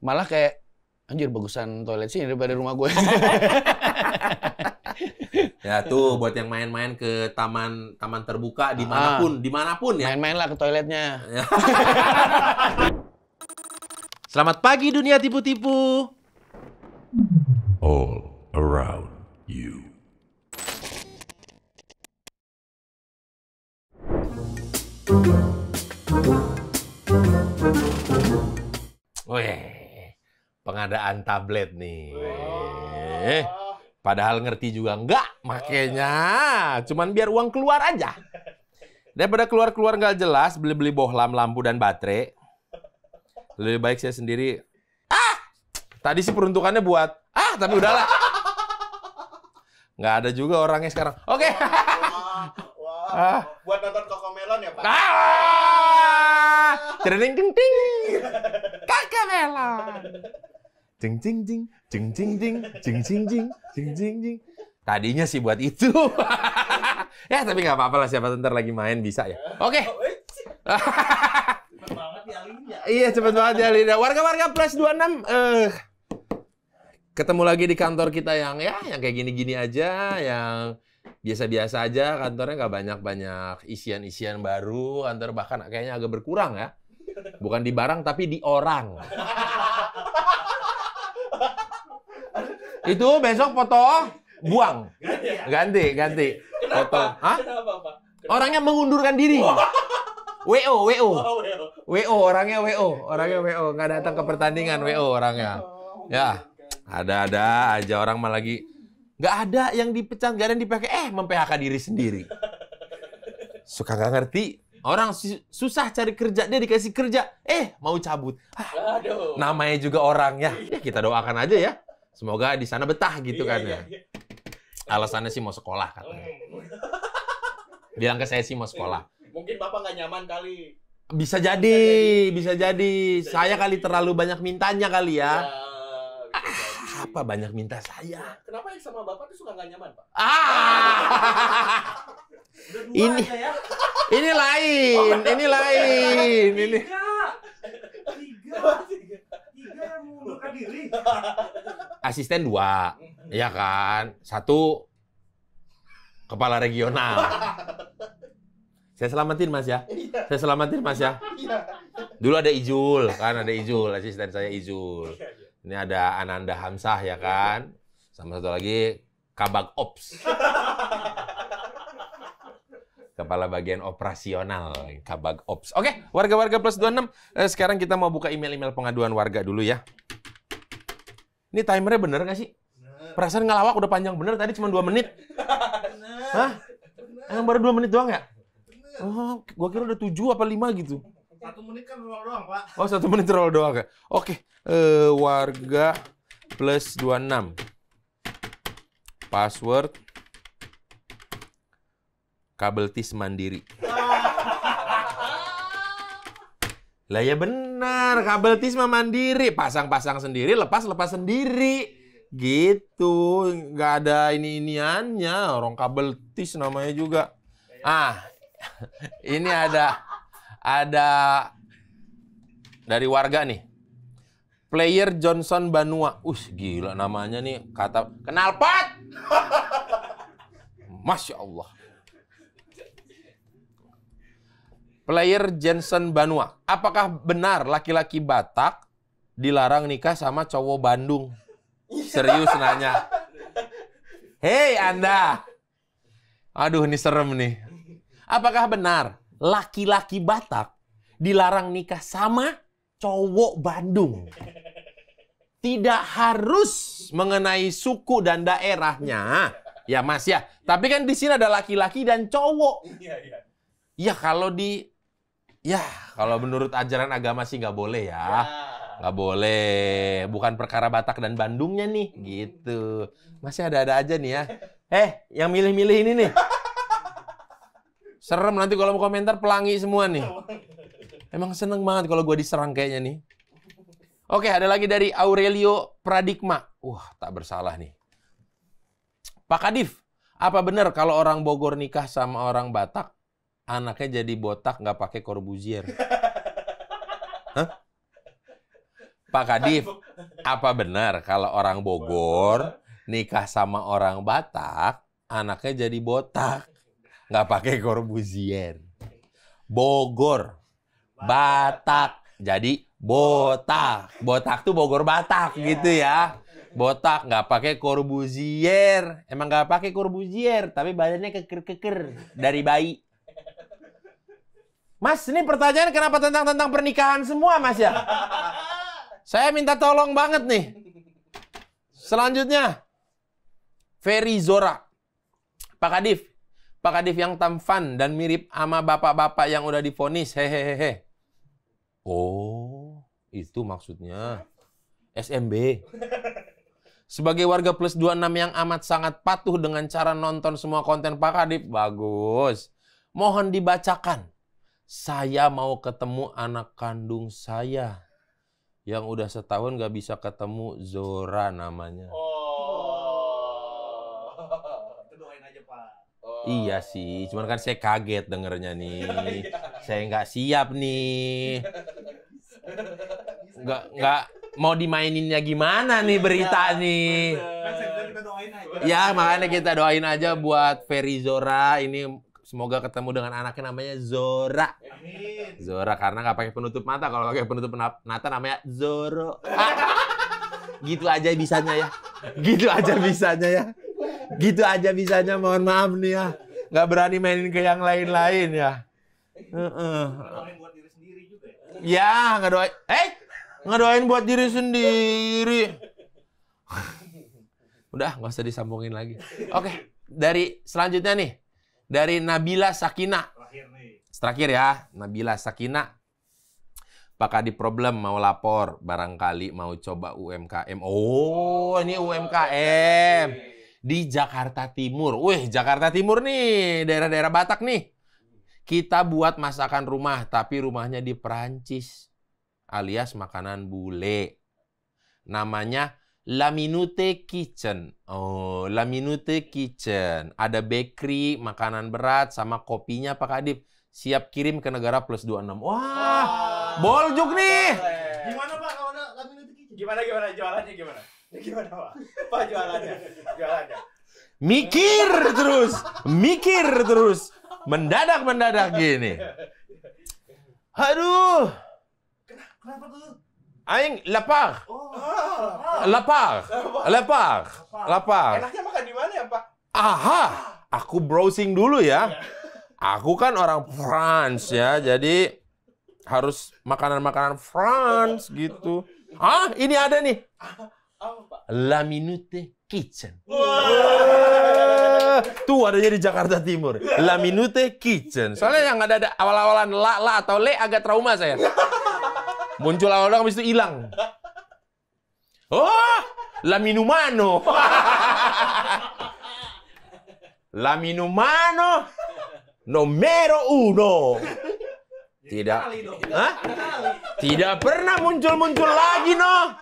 Malah kayak, anjir bagusan toilet sini daripada rumah gue. Ya tuh buat yang main-main ke taman terbuka dimanapun ya. Main-main lah ke toiletnya. Selamat pagi dunia tipu-tipu. All around you. Weh, pengadaan tablet nih. Padahal ngerti juga enggak, makanya cuman biar uang keluar aja. Daripada keluar-keluar nggak jelas, beli-beli bohlam, lampu, dan baterai. Lebih baik saya sendiri. Tadi sih peruntukannya buat, tapi udahlah. Nggak ada juga orangnya sekarang. Oke. Buat nonton Cocomelon ya, Pak? Cering ting ting. Cocomelon. Jing jing jing, jing jing jing, jing jing jing, jing jing jing. Tadinya sih buat itu. Ya, tapi nggak apa-apa lah, siapa ntar lagi main bisa ya. Oke. Cepet banget dialinya. Iya, cepet banget ya, Lina. Warga-warga plus 26 ketemu lagi di kantor kita yang kayak gini-gini aja, yang biasa-biasa aja. Kantornya nggak banyak-banyak isian-isian baru. Kantor bahkan kayaknya agak berkurang ya. Bukan di barang, tapi di orang. Itu besok foto buang. Ganti. Foto. Hah? Kenapa, Pak? Orangnya mengundurkan diri. WO. Orangnya WO. Nggak datang ke pertandingan, WO orangnya. Ya, ada aja orang mah lagi. Nggak ada yang dipecat, nggak ada yang dipakai. Mem-PHK diri sendiri. Suka nggak ngerti. Orang susah cari kerja, dia dikasih kerja. Mau cabut. Aduh. Namanya juga orangnya. Ya, kita doakan aja ya. Semoga di sana betah gitu kan ya. Alasannya sih mau sekolah katanya. Bilang ke saya sih mau sekolah. Mungkin Bapak nggak nyaman kali. Bisa jadi. Saya kali terlalu banyak mintanya kali ya. Bisa jadi. Apa banyak minta saya? Kenapa yang sama Bapak tuh suka nggak nyaman, Pak? Udah dua Ini aja ya. ini lain. Ini Tiga yang mengundurkan diri. asisten 2, ya kan? 1 kepala regional. Saya selamatin Mas ya. Dulu ada Ijul, asisten saya Ijul. Ini ada Ananda Hamzah ya kan? Sama satu lagi Kabag Ops. Kepala bagian operasional, Kabag Ops. Oke, warga-warga plus 26. Sekarang kita mau buka email-email pengaduan warga dulu ya. Ini timernya bener nggak sih? Perasaan ngelawak udah panjang bener, tadi cuma 2 menit. Hah? Yang baru 2 menit doang ya? Oh, gua kira udah 7 apa 5 gitu. 1 menit kan roll doang, Pak. Oh, 1 menit roll doang ya? Oke, warga plus 26. Password kabel tis mandiri. Lah ya benar, kabel tis mah mandiri, pasang-pasang sendiri, lepas sendiri. Gitu, nggak ada ini-iniannya, orang kabel tis namanya juga. Ini ada dari warga nih. Player Johnson Banua. Gila namanya nih, kata knalpot. Masya Allah. Player Johnson Banua. Apakah benar laki-laki Batak dilarang nikah sama cowok Bandung? Serius nanya. Hei Anda. Aduh, ini serem nih. Apakah benar laki-laki Batak dilarang nikah sama cowok Bandung? Tidak harus mengenai suku dan daerahnya. Ya Mas ya. Tapi kan di sini ada laki-laki dan cowok. Iya. Ya kalau menurut ajaran agama sih nggak boleh ya. Nggak boleh. Bukan perkara Batak dan Bandungnya nih. Gitu. Masih ada-ada aja nih ya. Yang milih-milih ini nih. Serem nanti kalau mau komentar pelangi semua nih. Emang seneng banget kalau gue diserang kayaknya nih. Oke, ada lagi dari Aurelio Pradikma. Tak bersalah nih. Pak Kadif, apa benar kalau orang Bogor nikah sama orang Batak, anaknya jadi botak nggak pakai Corbuzier? Hah? Pak Kadif, apa benar kalau orang Bogor nikah sama orang Batak, anaknya jadi botak? Nggak pakai Corbusier. Bogor, Batak, jadi botak. Botak tuh Bogor Batak gitu ya. Botak, nggak pakai Corbusier. Emang nggak pakai Corbusier, tapi badannya keker-keker dari bayi. Mas, ini pertanyaan kenapa tentang pernikahan semua, Mas ya? Saya minta tolong banget nih. Selanjutnya, Ferry Zora. Pak Kadif yang tampan dan mirip sama bapak-bapak yang udah divonis. Hehehe. Oh, itu maksudnya. SMB. Sebagai warga plus 26 yang amat sangat patuh dengan cara nonton semua konten Pak Kadif. Bagus. Mohon dibacakan. Saya mau ketemu anak kandung saya. Yang udah setahun gak bisa ketemu, Zora namanya. Doain aja, Pak. Iya sih, cuman kan saya kaget dengernya nih. Saya nggak siap nih. Nggak mau dimaininnya gimana nih berita nih. Kan kita doain aja. Ya makanya kita doain aja buat Ferry Zora. Ini semoga ketemu dengan anaknya namanya Zora. Amin. Zora karena nggak pakai penutup mata. Kalau pakai penutup mata namanya Zoro. Gitu aja bisanya ya. Gitu aja bisanya ya. Gitu aja bisanya, mohon maaf nih ya. Nggak berani mainin ke yang lain-lain ya. Doain buat diri sendiri juga ya. Ya, ngedoain buat diri sendiri. Udah, nggak usah disambungin lagi. Oke, dari selanjutnya nih. Dari Nabila Sakina. Terakhir nih. Terakhir ya, Nabila Sakina. Pak Kadif problem mau lapor, barangkali mau coba UMKM. Oh, ini UMKM. Di Jakarta Timur. Wih, Jakarta Timur nih, daerah-daerah Batak nih. Kita buat masakan rumah, tapi rumahnya di Perancis. Alias makanan bule. Namanya La Minute Kitchen. Oh, La Minute Kitchen. Ada bakery, makanan berat, sama kopinya Pak Kadif. Siap kirim ke negara plus 26. Wah, boljuk nih. Gimana, Pak, kalau ada La Minute Kitchen? Gimana jualannya gimana? Gimana, Pak? Pak jualannya. Mikir terus. Mendadak gini. Aduh. Kenapa tuh? Aing lapar. Oh. Lapar. Enaknya makan di mana ya, Pak? Aha, aku browsing dulu ya. Aku kan orang France ya, jadi harus makanan-makanan France gitu. Ah, ini ada nih. Apa, Pak? La Minute Kitchen. Tuh adanya di Jakarta Timur. La Minute Kitchen. Soalnya yang ada awal-awalan la atau le agak trauma saya. Muncul awal-awal habis itu hilang. Oh, La Minumano. La Minumano numero 1. Tidak. Hah? Tidak pernah muncul lagi, no.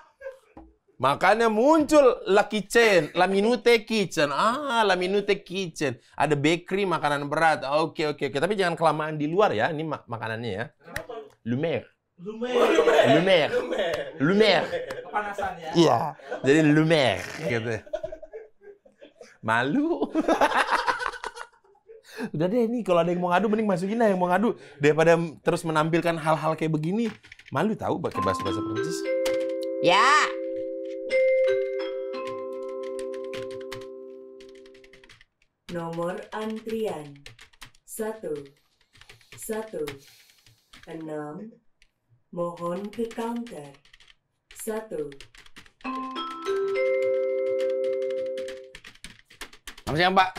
Makanya muncul La Kitchen, La Minute Kitchen. Ah, La Minute Kitchen. Ada bakery, makanan berat. Oke. Tapi jangan kelamaan di luar ya. Ini makanannya ya. Lumer. Kepanasan ya. Iya. Jadi lumer gitu. Malu. Udah deh nih, kalau ada yang mau ngadu mending masukin lah yang mau ngadu daripada terus menampilkan hal-hal kayak begini. Malu tahu pakai bahasa Prancis. Ya. Nomor antrian 116. Mohon ke counter 1. Apa sih, Pak?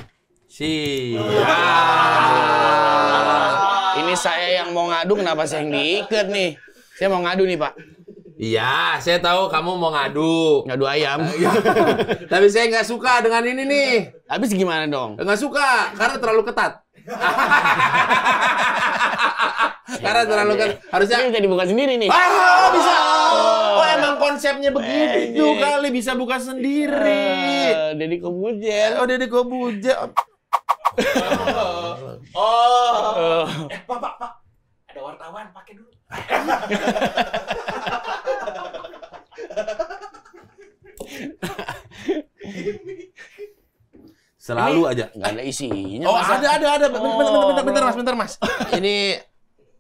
Ini saya yang mau ngadu, kenapa saya yang diikat nih? Saya mau ngadu nih, Pak. Iya, saya tahu kamu mau ngadu. Ngadu ayam. Tapi saya nggak suka dengan ini nih. Habis gimana dong? Nggak suka, karena terlalu ketat. Karena terlalu ketat. Harusnya Ini bisa dibuka sendiri nih. bisa. Oh, emang konsepnya begitu kali, bisa buka sendiri. Deddy Kobujer. Oh, Deddy Kobujer. Pak. Ada wartawan, pakai dulu. Selalu aja. Nggak ada isinya. Oh, masa? ada. Oh, Bentar, Mas. Ini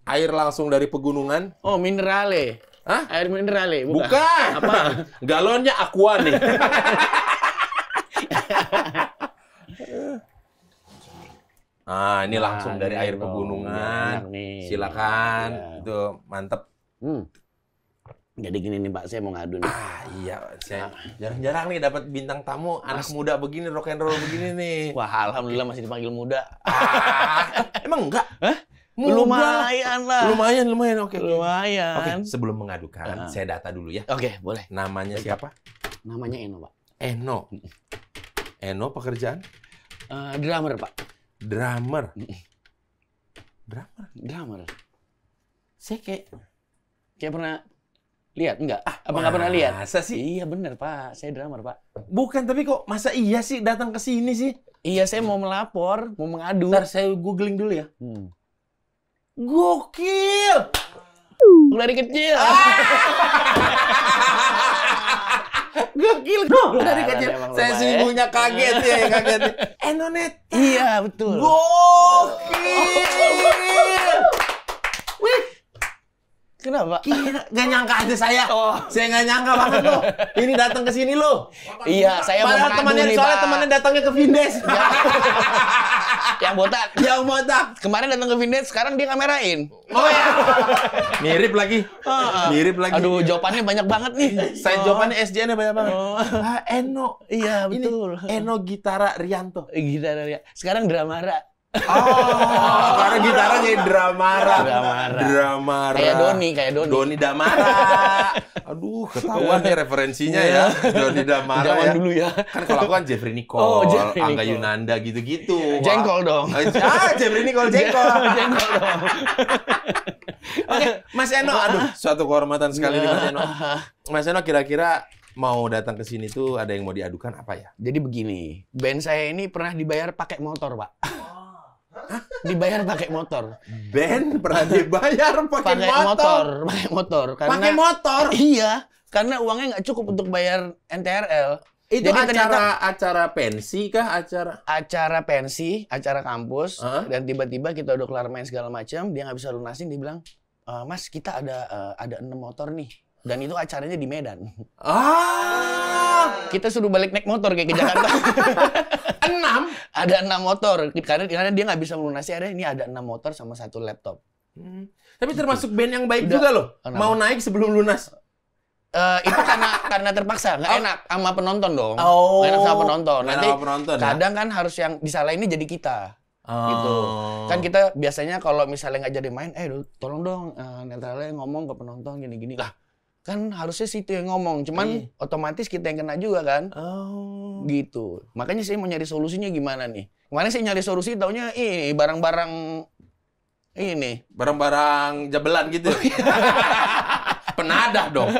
air langsung dari pegunungan. Oh, minerale. Hah? Air minerale, bukan? Bukan. Apa? Galonnya Aqua nih. Ah, ini langsung dari air dong. pegunungan. Enak nih. Silakan. Ya. Itu mantep. Jadi gini nih Pak, saya mau ngadu nih. Ah, iya, saya jarang-jarang nih dapat bintang tamu anak muda begini, rock and roll begini nih. Wah, alhamdulillah masih dipanggil muda. Emang enggak? Hah? Muda. Lumayan lah. Lumayan. Oke. Lumayan. Oke, sebelum mengadukan, saya data dulu ya. Oke, boleh. Namanya siapa? Namanya Eno, Pak. Eno pekerjaan? Drummer, Pak. Drummer. Drummer. Saya Kayak pernah lihat enggak? Apa nggak pernah lihat? Masa sih? Iya bener Pak, saya drummer Pak. Bukan, tapi kok masa iya sih datang ke sini sih? Iya, saya mau melapor, mau mengadu. Ntar saya googling dulu ya. Gokil! Dari kecil. Gokil! Dari kecil. Emang Saya lumayan. sungguhnya kaget ya, kaget. Enonet. Iya, betul. Gokil! Wih, Kenapa? gila. Gak nyangka aja saya. Oh. Saya gak nyangka banget loh. Ini datang ke sini loh. Iya, saya mau Padahal mengadu temannya, nih, soalnya Pak. temannya datangnya ke Vindes. Yang botak. Yang botak. Kemarin datang ke Vindes, sekarang dia kamerain. Oh ya. Mirip lagi. Mirip lagi. Aduh, jawabannya banyak banget nih. Saya jawabannya SJ-nya banyak banget. Oh. Eno. Iya, Ini betul. Eno Gitara Rianto. Gitar ya. Sekarang Dramara. Oh, karena gitarnya jadi Dramara. Dramara. Kayak Doni. Doni Damara. Aduh, ketahuan nih referensinya ya. Doni Damara Zaman ya. dulu ya. Kan kalau aku kan Jeffrey Nicole, Oh, Jeffrey Angga Nicole. Yunanda gitu-gitu. Jengkol dong. Jeffrey Nicole jengkol. Jengkol dong. Oke, Mas Eno, aduh, suatu kehormatan sekali nih Mas Eno. Mas Eno kira-kira mau datang ke sini tuh ada yang mau diadukan apa ya? Jadi begini, band saya ini pernah dibayar pakai motor, Pak. Dibayar pakai motor. Band pernah dibayar pakai motor. Pakai motor. Karena, Pakai motor. Iya, karena uangnya nggak cukup untuk bayar NTRL. Itu Jadi acara pensi kah? acara pensi, acara kampus, Hah? dan tiba-tiba kita udah kelar main segala macam, dia nggak bisa lunasin, dia bilang, Mas kita ada 6 motor nih, dan itu acaranya di Medan. Kita suruh balik naik motor kayak ke Jakarta. 6? Ada 6 motor, karena dia nggak bisa melunasi, ini ada 6 motor sama 1 laptop. Tapi termasuk band yang baik Udah. juga loh. Kenapa? Mau naik sebelum lunas. Itu karena terpaksa, nggak enak sama penonton dong. Oh. Nggak enak sama penonton. Nggak Nanti enak sama penonton, ya? kadang kan harus yang disalahinnya jadi kita. Gitu. Kan kita biasanya kalau misalnya nggak jadi main, tolong dong netralnya ngomong ke penonton gini-gini lah. Kan harusnya situ yang ngomong, cuman otomatis kita yang kena juga kan. Gitu. Makanya saya mau nyari solusinya gimana nih. Kemarin saya nyari solusi taunya ini barang-barang ini. Barang-barang jabelan gitu. Penadah dong.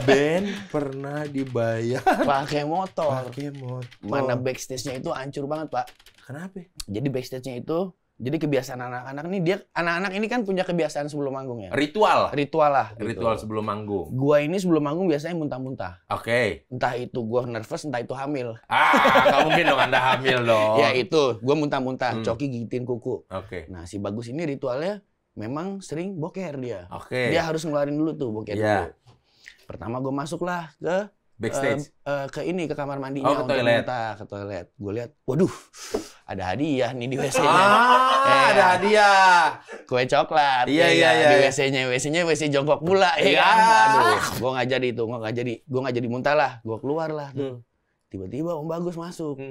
Band pernah dibayar Pakai motor. pakai motor. Mana backstage-nya itu hancur banget, Pak. Kenapa? Jadi backstage-nya itu, jadi kebiasaan anak-anak nih, anak-anak ini kan punya kebiasaan sebelum manggung ya. Ritual. Ritual lah. gitu. Ritual sebelum manggung. Gua ini sebelum manggung biasanya muntah-muntah. Oke. Entah itu gua nervous, entah itu hamil. Nggak mungkin dong Anda hamil dong. Ya itu, gua muntah-muntah, coki gigitin kuku. Oke. Nah, si Bagus ini ritualnya memang sering boker dia. Oke. Dia harus ngeluarin dulu tuh boker Iya. dulu. Pertama gua masuklah ke Backstage. ke kamar mandinya ke untuk toilet. muntah, ke toilet. Gue lihat, waduh, ada hadiah nih di WC-nya. Ada hadiah. Kue coklat. Iya, ya iya, kan? iya, Di iya. WC-nya WC jongkok pula, ya Iya. kan? Aduh, gue nggak jadi itu, gue nggak jadi muntah lah, gue keluar lah. Tiba-tiba Om Bagus masuk.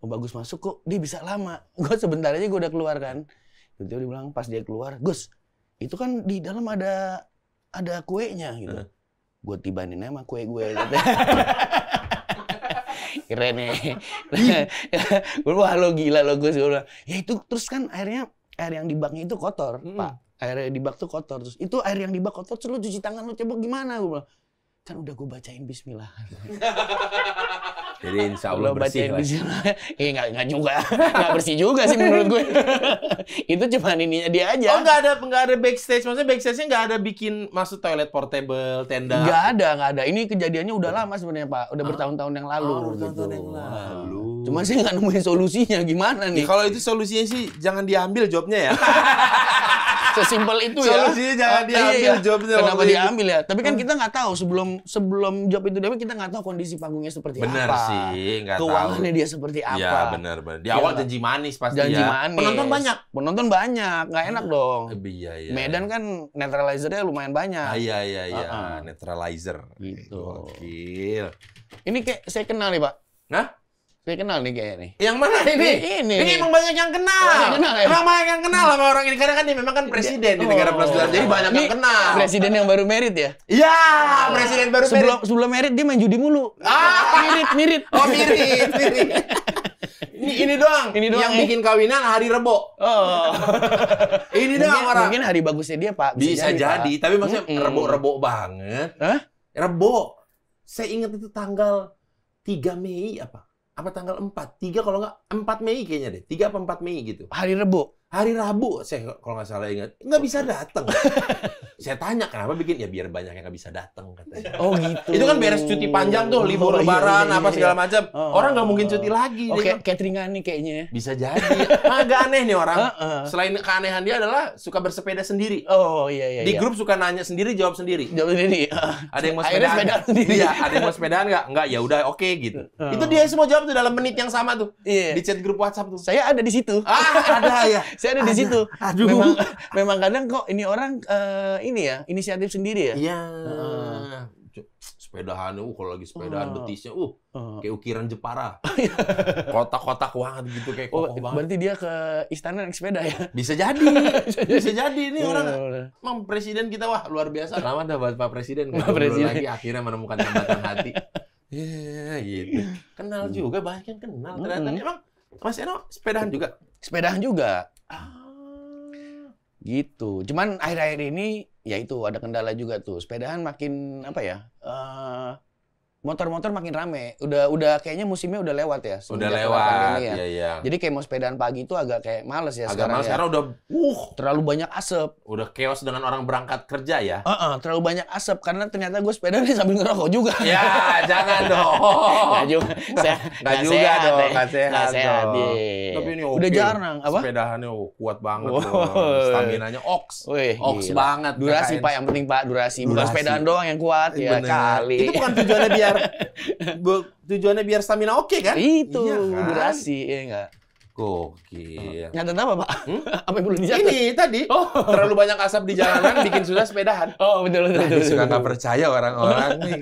Om Bagus masuk kok dia bisa lama. Gue sebentar aja gue udah keluar kan. Tiba-tiba dia bilang pas dia keluar, Gus, itu kan di dalam ada kuenya gitu. Gue tibanin sama kue gue. Gitu. Keren nih. Wah lo gila lo Gus. Ya itu terus kan air yang di baknya itu kotor, Pak. Air di bak tuh kotor. Terus itu air yang di bak kotor, terus lu cuci tangan lu coba gimana? Gue bilang, kan udah gue bacain bismillah. Jadi insya Allah bersih lah. Nggak juga. Nggak bersih juga sih menurut gue. Itu cuma ininya dia aja. Oh, nggak ada backstage. Maksudnya backstage-nya nggak ada bikin masuk toilet portable, tenda. Nggak ada. Ini kejadiannya udah lama sebenarnya, Pak. Udah bertahun-tahun yang lalu. Bertahun-tahun yang lalu. Cuman saya nggak nemuin solusinya gimana nih. Kalau itu solusinya sih jangan diambil jobnya ya. Sesimpel itu ya. Solusinya jangan diambil jobnya. Kenapa diambil ya? Tapi kan kita nggak tahu sebelum job itu diambil, kita nggak tahu kondisi panggungnya seperti bener apa. Sih, nggak tahu. Keuangannya dia seperti apa. Iya, benar. Di awal janji manis pasti janji ya. manis. Penonton banyak. Nggak enak dong. Iya. Medan kan neutralizer-nya lumayan banyak. Iya. Neutralizer. Gitu. Gokil. Ini kayak saya kenal nih, Pak. Hah? Saya kenal nih kayaknya nih. Yang mana ini? Ini emang banyak yang kenal. Emang banyak yang kenal sama orang ini. Karena kan dia memang kan presiden di negara plus 12. Jadi banyak yang kenal. Presiden yang baru merit ya? Iya, presiden baru merit. Sebelum merit dia main judi mulu. Mirip. Oh, mirip. Ini doang. Yang bikin kawinan hari Rebo. Oh. Ini doang orang. Mungkin hari bagusnya dia, Pak. Bisa jadi. Tapi maksudnya Rebo banget. Hah? Rebo. Saya ingat itu tanggal 3 Mei apa? Apa tanggal 4? 3 kalau nggak 4 Mei kayaknya deh. 3 apa 4 Mei gitu. Hari Rebo. Hari Rabu, saya kalau nggak salah ingat. Nggak bisa datang. Saya tanya kenapa bikin, ya biar banyak yang nggak bisa datang katanya. Oh gitu. Itu kan beres cuti panjang tuh, libur lebaran, apa segala macam. Orang nggak mungkin cuti lagi. Oke, cateringan nih kayaknya. Bisa jadi. Agak aneh nih orang. Selain keanehan dia adalah suka bersepeda sendiri. Oh iya. Di grup suka nanya sendiri, jawab sendiri. Jawab sendiri. Ada yang mau sepedaan sendiri. Iya, ada yang mau sepedaan nggak? Nggak, ya udah oke gitu. Itu dia semua jawab tuh dalam menit yang sama tuh. Iya. Di chat grup WhatsApp tuh. Saya ada di situ. Ada ya. Saya ada di situ. Aduh. Memang kadang kok ini orang ini ya, inisiatif sendiri ya. Iya. Sepedahan, kalau lagi sepedahan betisnya, kayak ukiran Jepara. Kotak-kotak banget gitu, kayak kokoh banget. Berarti dia ke istana naik sepeda ya? Bisa jadi. Bisa jadi. Ini orang, emang presiden kita, wah luar biasa. Selamat dah buat Pak Presiden. Pak Presiden lagi akhirnya menemukan hambatan hati. Ya gitu. Kenal juga, banyak yang kenal. Ternyata emang Mas Eno sepedahan juga? Sepedahan juga. Gitu. Cuman akhir-akhir ini ya itu ada kendala juga tuh. Sepedahan makin apa ya? Motor-motor makin rame. Udah kayaknya musimnya udah lewat ya. Udah lewat. Ya. Iya. Jadi kayak mau sepedaan pagi itu agak kayak males ya agak males ya. Karena udah terlalu banyak asap. Udah chaos dengan orang berangkat kerja ya. Terlalu banyak asap karena ternyata gue sepedaan sambil ngerokok juga. Ya, jangan dong. Nggak juga. Nggak juga dong, nggak sehat dong. Tapi ini udah jarang apa? Sepedahannya kuat banget loh. Staminanya oks banget. Durasi Pak, yang penting Pak, durasi. Bukan sepedaan doang yang kuat ya kali. Itu bukan tujuannya biar stamina oke kan? Itu iya, kan? durasi ya enggak. Gokil. Nyatet apa, Pak? Apa yang perlu dicatat? Ini tadi. Terlalu banyak asap di jalanan bikin susah sepedahan. Oh, betul. Suka nggak percaya orang-orang nih.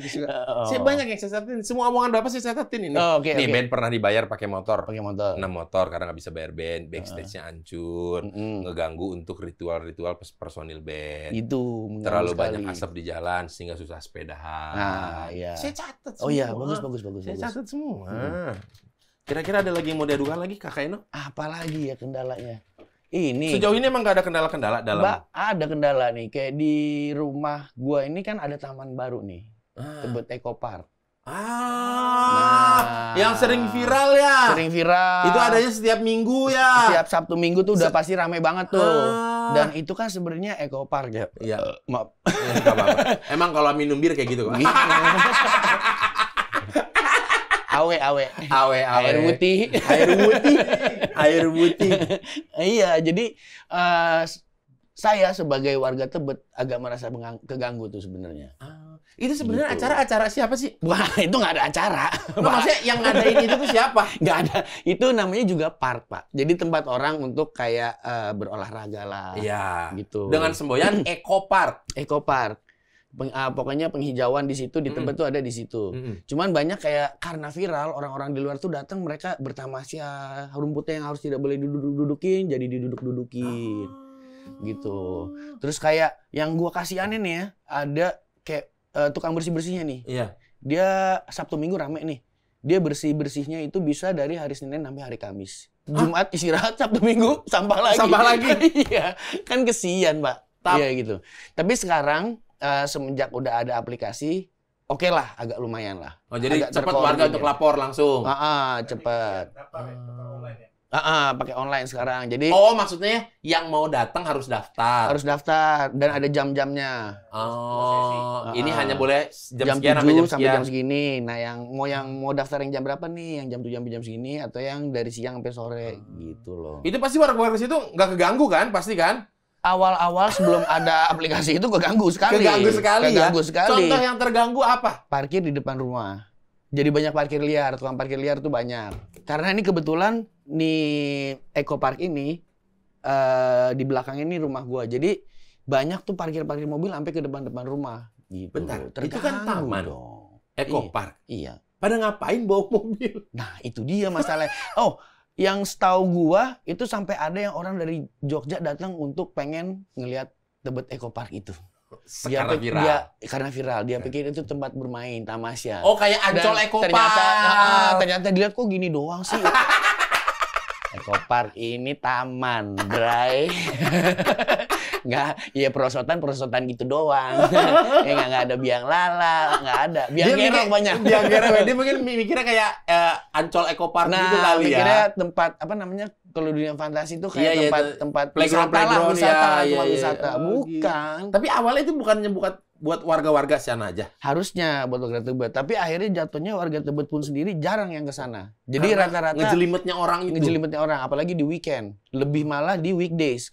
Saya banyak yang saya catatin. Semua omongan Bapak saya catatin ini. Nih, band pernah dibayar pakai motor. 6 motor karena nggak bisa bayar band. Backstage-nya hancur. Ngeganggu untuk ritual-ritual personil band. Itu. Terlalu banyak asap di jalan sehingga susah sepedahan. Nah, iya. Saya catat semua. Oh iya, bagus. Saya catat semua. Kira-kira ada lagi yang mau diadukan lagi, Kakak Eno? Apalagi ya kendalanya? Ini. Sejauh ini emang nggak ada kendala-kendala dalam? Ada kendala nih. Kayak di rumah gua ini kan ada taman baru nih. Tebet Eco Park. Yang sering viral ya? Sering viral. Itu adanya setiap minggu ya? Setiap Sabtu Minggu tuh udah pasti rame banget tuh. Dan itu kan sebenarnya Eco Park ya. Iya. Maaf. Nggak apa-apa. Emang kalau minum bir kayak gitu kok? Awe. Air putih. Iya, jadi saya sebagai warga Tebet agak merasa keganggu tuh sebenarnya. Itu sebenarnya acara siapa sih? Wah, itu nggak ada acara. Maksudnya yang ngadain itu tuh siapa? Nggak ada. Itu namanya juga park, Pak. Jadi tempat orang untuk kayak berolahraga lah. Iya. Gitu. Dengan semboyan Eco Park. Eco Park. Pokoknya penghijauan di situ, di Tebet tuh ada di situ. Cuman banyak kayak karena viral, orang-orang di luar tuh datang mereka bertamasya, rumputnya yang harus tidak boleh duduk-dudukin jadi diduduk-dudukin. Gitu. Terus kayak yang gua kasihanin nih ya, ada kayak tukang bersih-bersihnya nih. Iya. Dia Sabtu Minggu rame nih. Dia bersih-bersihnya itu bisa dari hari Senin sampai hari Kamis. Jumat istirahat, Sabtu Minggu sampah lagi. Sampah lagi. Iya. Kan kesian, Pak. Iya gitu. Tapi sekarang semenjak udah ada aplikasi oke lah, agak lumayan lah. Oh, jadi Agak cepat warga untuk lapor langsung. Cepat. Pakai online sekarang. Jadi Oh, maksudnya yang mau datang harus daftar. harus daftar dan ada jam-jamnya. Oh, ini hanya boleh jam Jam sekian 7 sampai jam sampai sekian. jam segini. Nah, yang mau daftar yang jam berapa nih? Yang jam 7 sampai jam segini atau yang dari siang sampai sore gitu loh. Itu pasti warga-warga situ nggak keganggu kan? Pasti kan? Awal-awal sebelum ada aplikasi itu keganggu sekali. Keganggu sekali ya? Keganggu sekali. Contoh yang terganggu apa? Parkir di depan rumah. Jadi banyak parkir liar, tukang parkir liar tuh banyak. Karena ini kebetulan nih Eco Park ini di belakang ini rumah gua. Jadi banyak tuh parkir mobil sampai ke depan rumah gitu. Bentar, itu Terganggu kan taman. dong. Eco Iya. Park. Iya. Pada ngapain bawa mobil? Nah, itu dia masalahnya. Oh, yang setahu gua itu sampai ada yang orang dari Jogja datang untuk pengen ngelihat Tebet Eco Park itu. Karena viral. Karena viral. Dia pikir itu tempat bermain, tamasya. Oh, kayak Ancol Dan Eco ternyata, Park. ternyata dilihat kok gini doang sih. Eco Park ini taman, Bray. Nggak, ya perosotan gitu doang. Ya nggak ada biang lala, nggak ada. Biang gerok banyak. Biang gerok. Dia mungkin mikirnya kayak Ancol Eco Park gitu Nah, kali ya. mikirnya tempat apa namanya kalau dunia fantasi itu kayak Iya, tempat playground, wisata lah, playground, wisata, ya, tempat iya. wisata. Oh, Bukan. Tapi awalnya itu bukannya buat warga-warga sana aja. Harusnya buat warga Tebet, tapi akhirnya jatuhnya warga Tebet pun sendiri jarang yang ke sana. Jadi Karena rata-rata ngejelimetnya orang itu. ngejelimetnya orang, apalagi di weekend. Lebih malah di weekdays.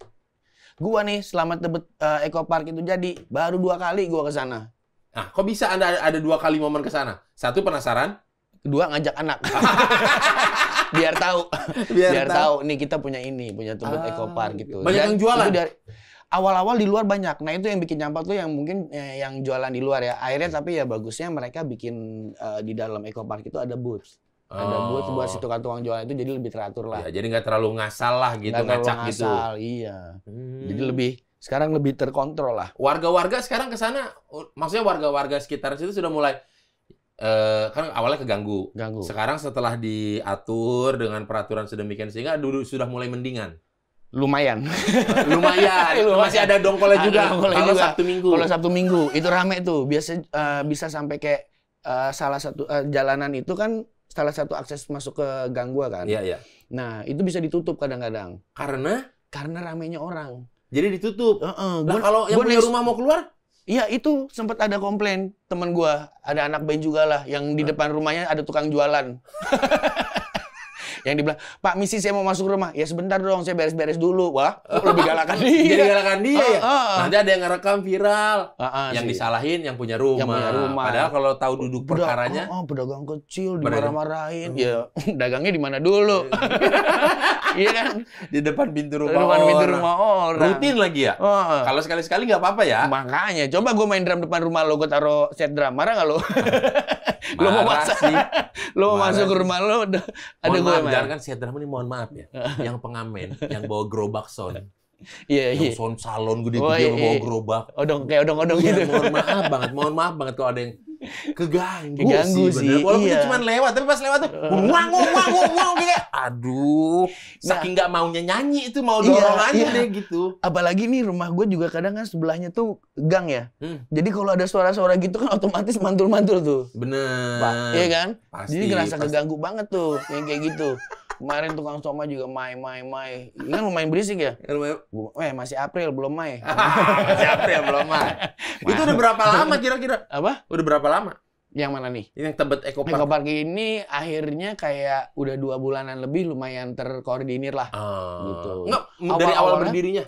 Gua nih selama Tebet Eco Park itu jadi baru 2 kali gua ke sana. Nah, kok bisa Anda ada 2 kali momen ke sana? Satu penasaran, Kedua ngajak anak. Biar tahu. Biar tahu nih kita punya Tebet Eco Park gitu. Banyak yang jualan? Itu dari awal-awal di luar banyak. Nah, itu yang bikin nyampah tuh yang mungkin yang jualan di luar ya. Akhirnya tapi ya bagusnya mereka bikin di dalam Eco Park itu ada booth. Ada booth buat si tukang jualan itu jadi lebih teratur lah. Ya, jadi nggak terlalu ngasal lah gitu, Nggak terlalu ngacak gitu. ngasal, iya. Jadi sekarang lebih terkontrol lah. Warga-warga sekarang ke sana, maksudnya warga-warga sekitar situ sudah mulai kan awalnya keganggu. Ganggu. Sekarang setelah diatur dengan peraturan sedemikian sehingga dulu sudah mulai mendingan. Lumayan. Lumayan. Masih ada dongkolnya juga. Ada dongkolnya Kalau juga. Sabtu Minggu. Kalau Sabtu Minggu itu rame tuh. Biasa bisa sampai kayak salah satu jalanan itu kan salah satu akses masuk ke gang gua kan. Iya, iya. Nah, itu bisa ditutup kadang-kadang. Karena Karena ramenya orang. jadi ditutup. Nah, Gua- kalau yang gua punya next- rumah mau keluar, Iya, itu sempat ada komplain temen gua, ada anak band juga lah yang di depan rumahnya ada tukang jualan. Yang dibilang, "Pak, misi saya mau masuk rumah." "Ya sebentar dong, saya beres-beres dulu." Wah, kok lebih galakan dia. jadi galakan dia ya. Ah. Nanti ada yang ngerekam viral. Yang sih. disalahin yang punya rumah. Yang punya rumah. Padahal kalau tahu duduk perkaranya, pedagang kecil Pedagang. dimarah-marahin. Ya, dagangnya di mana dulu? Iya kan? di depan pintu Di rumah depan pintu orang. rumah orang. Rutin lagi ya? Oh. Kalau sekali-sekali nggak apa-apa ya? Makanya, coba gue main drum depan rumah lo, gue taruh set drum. Marah nggak lo? Lo mau Marah masuk, sih. lo mau Marah masuk ke sih. rumah lo, ada Mohon gue maaf, main. jangan kan Siat Drama ini mohon maaf ya. Yang pengamen, yang bawa gerobak sound. Iya, iya. Yang sound salon gede Oh, yang bawa iya. gerobak. Kayak odong-odong Iya, gitu. mohon maaf banget kalau ada yang keganggu Keganggu sih. sih, Bener. Walaupun iya. itu cuma lewat, tapi pas lewat tuh wang gitu. Aduh, saking nggak maunya nyanyi itu mau Iya, dorong aja iya. deh gitu. Apalagi nih rumah gue juga kadang kan sebelahnya tuh gang ya. Jadi kalau ada suara-suara gitu kan otomatis mantul-mantul tuh. Bener. Pak, iya kan? Pasti, Jadi ngerasa pasti. keganggu banget tuh yang kayak gitu. Kemarin tukang soma juga mai. Ini kan lumayan berisik ya. Masih April belum Mai. Siapa ya belum mah? Itu udah berapa lama kira-kira? Apa? Udah berapa lama? Yang mana nih? Ini yang Tebet Eco Park. Eco Park ini akhirnya kayak udah 2 bulanan lebih lumayan terkoordinir lah. Gitu. Enggak, dari awal Awal-awalnya- berdirinya.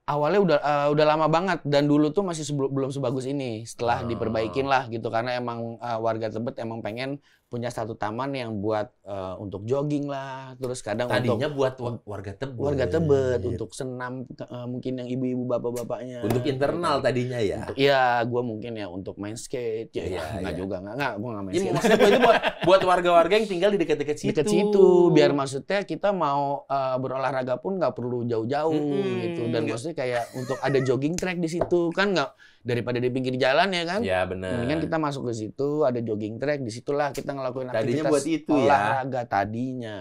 Awalnya udah lama banget dan dulu tuh masih belum sebagus ini. Setelah diperbaikin lah gitu karena emang warga Tebet emang pengen punya satu taman yang buat untuk jogging lah, terus kadang Tadinya untuk buat warga Tebet. untuk senam mungkin yang ibu-ibu bapak-bapaknya. Untuk internal tadinya ya. Iya, gue mungkin ya untuk main skate. Ya, Iya, nggak iya. juga nggak gue nggak main Iya, skate. maksudnya itu buat warga-warga yang tinggal di dekat-dekat situ. Deket situ biar maksudnya kita mau berolahraga pun nggak perlu jauh-jauh gitu dan maksudnya kayak untuk ada jogging track di situ kan nggak daripada di pinggir jalan ya kan. Ya benar. Mendingan kita masuk ke situ, ada jogging track, disitulah kita ngelakuin Tadinya aktivitas buat itu ya. olahraga tadinya.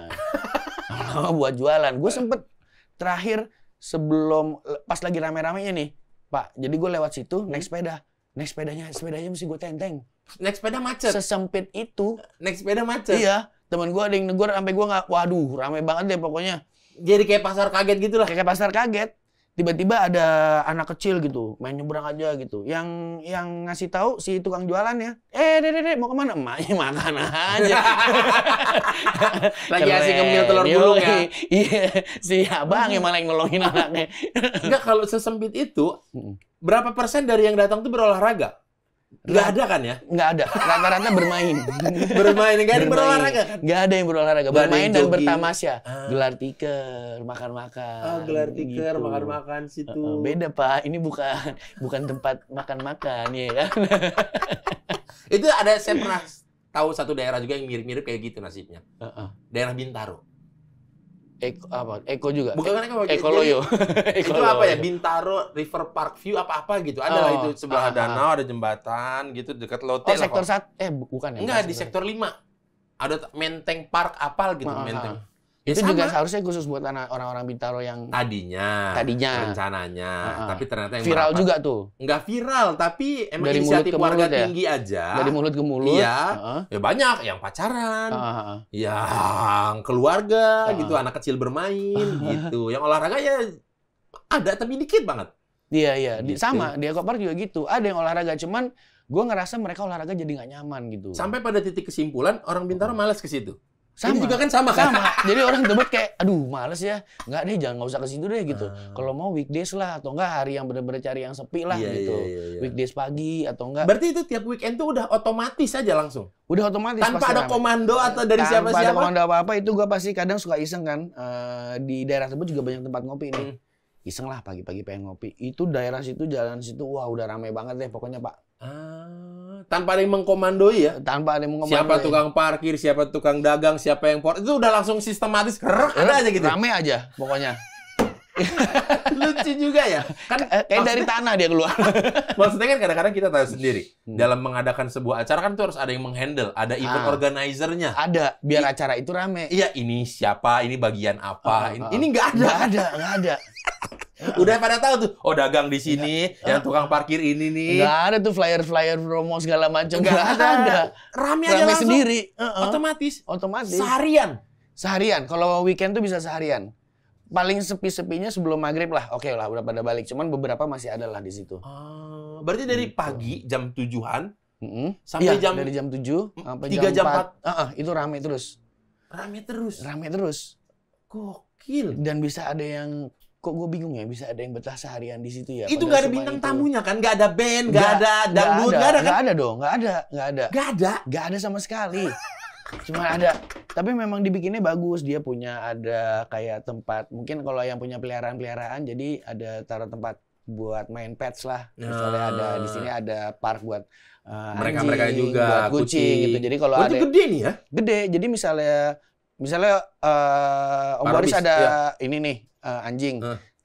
Lama-lama buat jualan. Gue sempet terakhir sebelum pas lagi rame-ramenya nih, Pak. Jadi gue lewat situ naik sepeda. Naik sepedanya mesti gue tenteng. Naik sepeda macet. Sesempit itu. Naik sepeda macet. Iya, teman gue ada yang negur sampai gue nggak, waduh, rame banget deh pokoknya. Jadi kayak pasar kaget gitu lah. Kayak pasar kaget. Tiba-tiba ada anak kecil gitu, main nyebrang aja gitu. Yang ngasih tahu si tukang jualannya, Dek, mau kemana? Emaknya makan aja. Lagi asik ngemil telur gulung ya. Iya, si abang yang malah yang nolongin anaknya. Enggak, kalau sesempit itu, berapa persen dari yang datang tuh berolahraga? Nggak ada kan ya? Nggak ada, rata-rata bermain. Bermain, nggak ada yang berolahraga kan? Nggak ada yang berolahraga, Nggak ada bermain yang dan jogging. bertamasya. Gelar tikar, makan-makan. Gelar tikar, gitu. makan-makan situ. Beda Pak, ini bukan tempat makan-makan ya kan. Itu ada, saya pernah tahu satu daerah juga yang mirip-mirip kayak gitu nasibnya. Daerah Bintaro. Eko juga. Bukan kan Eko Loyo. Itu apa ya? Bintaro River Park View apa gitu. Ada lah itu sebelah danau, ada jembatan gitu dekat Lotte lah. Sektor 1 bukan ya. Enggak, di sektor 5. Ada Menteng Park apal gitu, Menteng. Itu sama. juga seharusnya khusus buat orang-orang Bintaro yang Tadinya. rencananya. Tapi ternyata yang viral merapat. juga tuh. Enggak viral, tapi emang Dari mulut inisiatif ke warga mulut ya? tinggi aja. Dari mulut ke mulut. Iya. Ya banyak yang pacaran. Heeh. Yang keluarga gitu, anak kecil bermain gitu. Yang olahraga ya ada tapi dikit banget. Iya. Gitu. Sama, di Eko Park juga gitu. Ada yang olahraga, cuman gue ngerasa mereka olahraga jadi nggak nyaman gitu. Sampai pada titik kesimpulan orang Bintaro malas ke situ. Sama. Ini juga kan sama kan? Sama. Jadi orang tebet kayak, aduh males ya. Nggak deh, nggak usah ke situ deh gitu. Kalau mau weekdays lah, atau enggak hari yang bener-bener cari yang sepi lah Iya, gitu. iya. Weekdays pagi atau enggak. Berarti itu tiap weekend tuh udah otomatis aja langsung. Udah otomatis Tanpa pasti ada rame. komando atau dari Tanpa ada siapa-siapa. komando apa-apa, itu gue pasti kadang suka iseng kan. Di daerah Tebet juga banyak tempat ngopi nih. Iseng lah pagi-pagi pengen ngopi. Itu daerah situ, jalan situ, wah udah ramai banget deh pokoknya Pak. Tanpa ada yang mengkomandoi ya. Tanpa ada yang ngomong. Siapa tukang parkir, siapa tukang dagang, siapa yang itu udah langsung sistematis. Ada aja gitu. Rame aja pokoknya. Lucu juga ya. Kan Kayak dari tanah dia keluar. maksudnya kan kadang-kadang kita tahu sendiri. Dalam mengadakan sebuah acara kan tuh harus ada yang menghandle, ada event organizer-nya. Ada, biar acara itu rame. Iya, ini siapa, ini bagian apa. Ini nggak ada. Nggak ada. Udah pada tahu tuh, oh dagang di sini, yang tukang parkir ini nih. Nggak ada tuh flyer-flyer promo segala macam. Nggak ada. Rame aja langsung. sendiri. Otomatis. Seharian. Kalau weekend tuh bisa seharian. Paling sepi-sepinya sebelum maghrib lah. Oke lah, udah pada balik. Cuman beberapa masih ada lah di situ. Berarti dari pagi jam 7-an Iya, sampai jam dari jam 7 sampai 3 jam 4. Itu rame terus. Rame terus. Gokil. Dan bisa ada yang, kok gue bingung ya, bisa ada yang betah seharian di situ ya. Itu Padahal nggak ada semua bintang itu- tamunya kan? Nggak ada band, nggak ada dangdut, nggak ada kan? Nggak ada dong, nggak ada. Nggak ada. Sama sekali. Cuma ada, tapi memang dibikinnya bagus. Dia punya ada kayak tempat, mungkin kalau yang punya peliharaan, jadi ada taruh tempat buat main pets lah. Misalnya ada di sini ada park buat Mereka anjing, juga, buat kucing gitu. Jadi kalau Berarti ada gede nih ya? gede, jadi misalnya Om Boris Parabis, ada ya. ini nih anjing,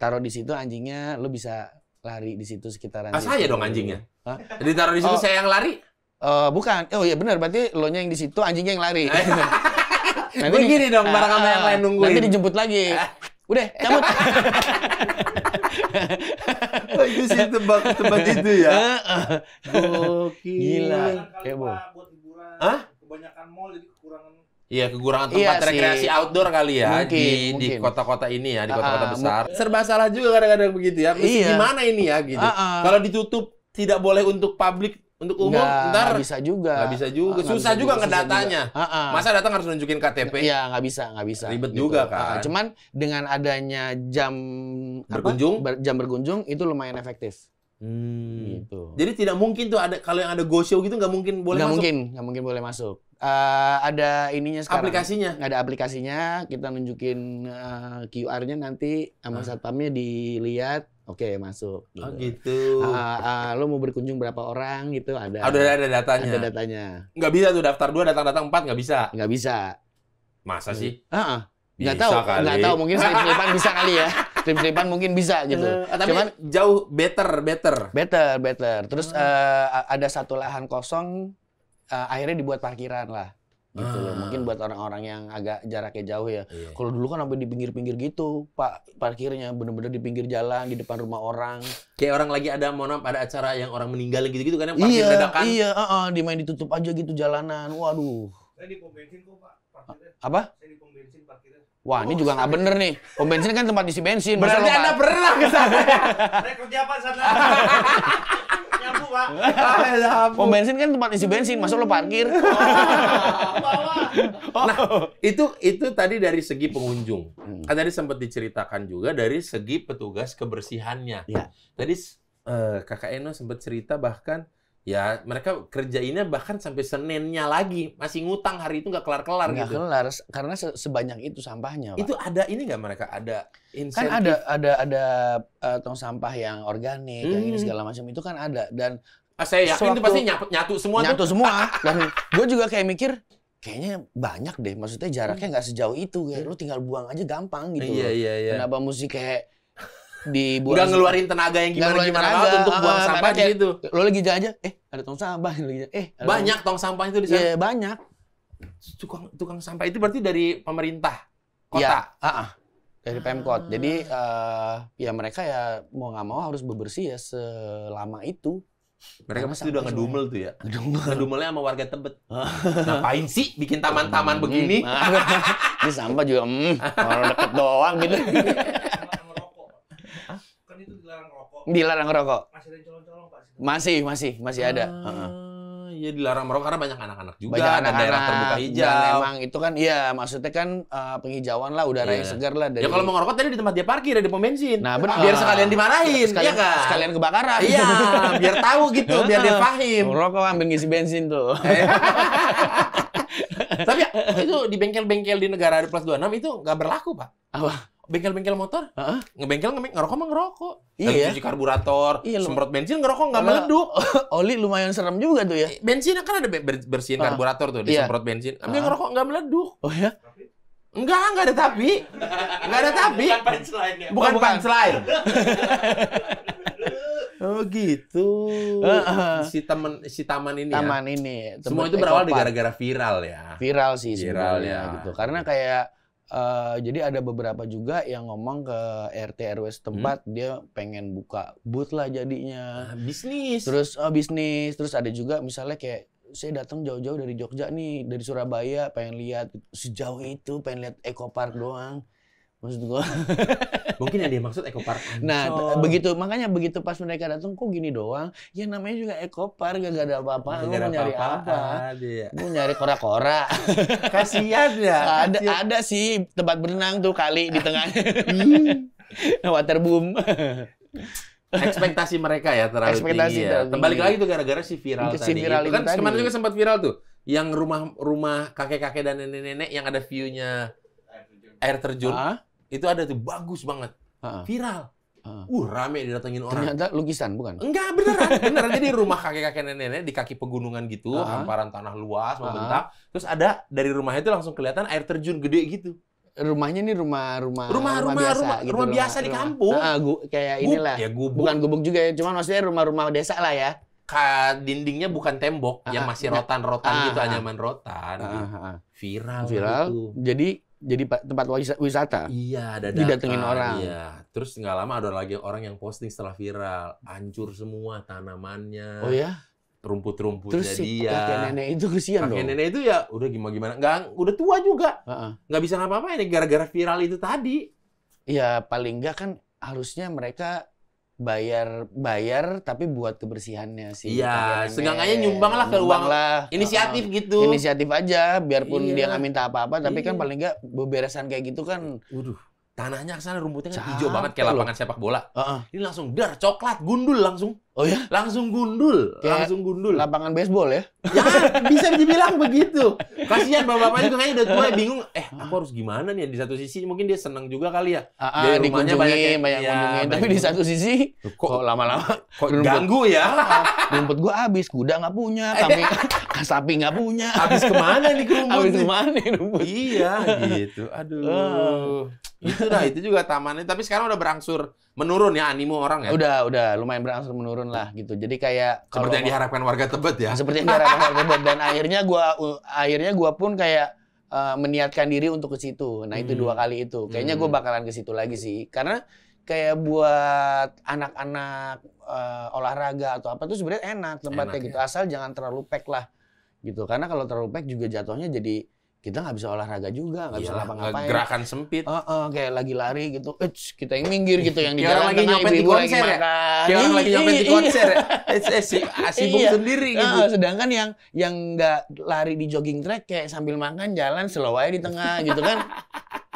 taruh di situ anjingnya, lu bisa lari di situ sekitaran. Saya situ. dong anjingnya. Hah? Jadi taruh di situ saya yang lari. Bukan. Oh iya benar, berarti lo nya yang di situ, anjingnya yang lari. Gue gini dong, bareng sama yang lain nungguin. Nanti dijemput lagi. Udah, cabut. Itu sih tempat itu ya. Gokil. Gila. Kalau buat hiburan, Hah? kebanyakan mall jadi kekurangan. Iya, kekurangan Iya tempat sih. rekreasi outdoor kali ya di Mungkin. kota-kota ini ya, di kota-kota besar. Serba salah juga kadang-kadang begitu ya. Mesti Iya. gimana ini ya gitu. Kalau ditutup tidak boleh untuk publik, untuk umum, ntar nggak bisa juga. nggak bisa juga. Nggak Susah bisa juga susah ngedatanya. juga. Masa datang harus nunjukin KTP? Iya, nggak bisa. Ribet juga kan. Cuman dengan adanya jam Berkunjung? jam berkunjung itu lumayan efektif. Gitu. Jadi tidak mungkin tuh ada, kalau yang ada go show gitu nggak mungkin boleh masuk. Nggak mungkin boleh masuk. Ada ininya sekarang. Aplikasinya? Ada aplikasinya. Kita nunjukin QR-nya nanti sama satpamnya dilihat. Oke, masuk. Oh gitu. Lo mau berkunjung berapa orang gitu ada. Ada datanya. Ada datanya. Nggak bisa tuh daftar 2, datang 4 nggak bisa. Nggak bisa. Masa sih? Nggak Bisa tahu. kali. Nggak tahu. Mungkin slip-slipan bisa kali ya. Slip-slipan mungkin bisa gitu. Tapi Cuman jauh better. better. Terus ada satu lahan kosong. Akhirnya dibuat parkiran lah. gitu loh. Mungkin buat orang-orang yang agak jaraknya jauh ya. Iya. Kalau dulu kan sampai di pinggir-pinggir gitu, Pak, parkirnya bener-bener di pinggir jalan, di depan rumah orang. Kayak orang lagi ada ada acara yang orang meninggal gitu-gitu kan yang parkir dadakan. Iya, dimain ditutup aja gitu jalanan. Waduh. Saya di pom bensin kok, Pak. Parkirnya. Apa? Saya di pom bensin parkirnya. Wah, ini juga nggak bener nih. Pom bensin kan tempat isi bensin. Masa Berarti lo, Anda Pak? pernah ke sana. Saya kerja Pak sana. Nyampu, Pak. Pom bensin kan tempat isi bensin. Masa lo parkir? Nah, itu tadi dari segi pengunjung. Kan tadi sempat diceritakan juga dari segi petugas kebersihannya. Iya. Tadi Kakak Eno sempat cerita bahkan ya mereka kerjainnya bahkan sampai Seninnya lagi masih ngutang, hari itu nggak kelar-kelar Nggak gitu. kelar karena sebanyak itu sampahnya, Pak. Itu ada ini nggak mereka ada Kan insentif? ada tong sampah yang organik, yang ini segala macam itu kan ada, dan Saya yakin itu sewaktu- pasti nyatu semua tuh. nyatu semua. Dan gue juga kayak mikir kayaknya banyak deh, maksudnya jaraknya nggak sejauh itu, kayak lu tinggal buang aja gampang gitu loh. Iya. Kenapa mesti kayak dibuang? Nggak ngeluarin tenaga yang Nggak ngeluarin gimana tenaga, untuk buang sampah karena di kayak situ. Lo lagi jalan aja, ada tong sampah, ada Banyak tong sampah itu di tong- sana. Iya, banyak. Tukang sampah itu berarti dari pemerintah kota. Iya, dari Pemkot. Jadi ya mereka ya mau nggak mau harus bebersih ya selama itu. Mereka Karena pasti udah sampah ngedumel tuh ya. Ngedumel. Ngedumelnya sama warga Tebet. Ngapain sih bikin taman-taman begini? Ini sampah juga, orang deket doang gitu. Dilarang ngerokok. Kan itu dilarang ngerokok. Dilarang ngerokok. Masih ada yang colong-colong, Pak. Masih ada. Iya dilarang merokok karena banyak anak-anak juga. Banyak Dan anak-anak daerah terbuka hijau. Dan emang itu kan iya, maksudnya kan penghijauan lah, udara yang Iya. segar lah dari. Ya kalau mau ngerokok tadi di tempat dia parkir, di pom bensin. Nah, benar. Biar sekalian dimarahin, sekalian, iya kan? sekalian kebakaran. Iya, biar tahu gitu, biar dia pahim. Ngerokok ambil ngisi bensin tuh. Tapi itu di bengkel-bengkel di negara ada plus 26 itu nggak berlaku, Pak. Apa? Bengkel-bengkel motor, Heeh. ngerokok mah ngerokok. Iya. Cuci karburator, Iya, lu- semprot bensin ngerokok nggak Kalau- meleduk. Oli lumayan serem juga tuh ya. Bensin kan ada bersihin karburator tuh, Iya. disemprot bensin. Tapi ngerokok nggak meleduk. Oh ya? Enggak ada tapi. Enggak ada tapi. Bukan punchline ya. Bukan bukan. punchline. Oh gitu. Si taman ini ya. Taman ini. Semua tempat itu berawal ekopark. gara-gara viral ya. Viral sih Viral, sebenarnya ya. gitu. Karena kayak jadi ada beberapa juga yang ngomong ke RT RW setempat dia pengen buka booth lah jadinya. Bisnis. Terus bisnis, terus ada juga misalnya kayak saya datang jauh-jauh dari Jogja nih, dari Surabaya pengen lihat sejauh itu, pengen lihat ekopark doang. Maksud gua. Mungkin yang dia maksud ekopark. Nah, makanya begitu pas mereka datang kok gini doang. Ya namanya juga ekopark, gak ada apa-apa. Lu mau nyari apa? Mau nyari kora-kora. Kasihan ya. Ada sih tempat berenang tuh kali di tengahnya. Waterboom. Ekspektasi mereka ya terlalu Ekspektasi tinggi ya. terlalu tinggi. Kembali lagi tuh gara-gara si viral Si tadi. viral Itu itu kan tadi. kemarin juga sempat viral tuh. Yang rumah kakek-kakek dan nenek-nenek yang ada view-nya air terjun. Itu ada tuh bagus banget. Viral. Rame didatengin orang. Ternyata lukisan bukan? Enggak, beneran. Jadi rumah kakek-kakek nenek-nenek di kaki pegunungan gitu, hamparan tanah luas membentang. Terus ada dari rumahnya itu langsung kelihatan air terjun gede gitu. Rumahnya nih rumah biasa di kampung. Kayak inilah. Ya gubuk. Bukan gubuk juga ya, cuman maksudnya rumah-rumah desa lah ya. Dindingnya bukan tembok, yang masih rotan-rotan gitu, anyaman rotan. Viral. Gitu. Jadi tempat wisata. Iya, dadakan. Didatengin orang. Iya. Terus nggak lama ada lagi orang yang posting setelah viral, hancur semua tanamannya. Oh ya? Rumput-rumputnya Terus si dia. kakek nenek itu kesian dong. Kakek nenek itu ya udah gimana, nggak, udah tua juga. Nggak bisa ngapa-ngapain ini gara-gara viral itu tadi. Ya paling nggak kan harusnya mereka bayar tapi buat kebersihannya sih. Iya, seenggaknya nyumbang lah ke uang inisiatif gitu. Inisiatif aja, biarpun Iya. dia nggak minta apa-apa, tapi kan paling nggak beberesan kayak gitu kan. Waduh, tanahnya kesana rumputnya kan Capek hijau banget kayak loh. lapangan sepak bola. Ini langsung coklat, gundul langsung. Oh ya? Langsung gundul, Kayak langsung gundul. Lapangan baseball ya? Ya, bisa dibilang begitu. Kasihan bapak-bapaknya juga kayaknya udah tua, bingung. Aku harus gimana nih? Di satu sisi mungkin dia senang juga kali ya. Dari rumahnya Dikunjungin, banyak iya, kunjungin. Tapi banyak di satu sisi, kok lama-lama kok ganggu ya? rumput gua habis, kuda nggak punya, sapi nggak punya. Habis kemana nih ke rumput? Habis nih? kemana nih rumput? Iya, gitu. Aduh. Itu juga tamannya. Tapi sekarang udah berangsur menurun ya animo orang ya. Udah lumayan berangsur menurun lah gitu. Jadi kayak Seperti yang diharapkan warga Tebet ya. seperti yang diharapkan warga Tebet. Dan akhirnya gua pun kayak meniatkan diri untuk ke situ. Nah, itu 2 kali itu. Kayaknya gue bakalan ke situ lagi sih. Karena kayak buat anak-anak olahraga atau apa tuh sebenarnya enak tempatnya gitu. Asal jangan terlalu pack lah gitu. Karena kalau terlalu pack juga jatuhnya jadi kita nggak bisa olahraga juga, nggak bisa ngapa-ngapain. Gerakan sempit. Kayak lagi lari gitu, kita yang minggir gitu, yang di Kayak jalan orang lagi nyopet di ibu-ibu lagi konser ya? makan. Kayak orang lagi nyopet di konser ya? Sibuk Iya. sendiri gitu. Sedangkan yang nggak lari di jogging track kayak sambil makan jalan slow aja di tengah gitu kan.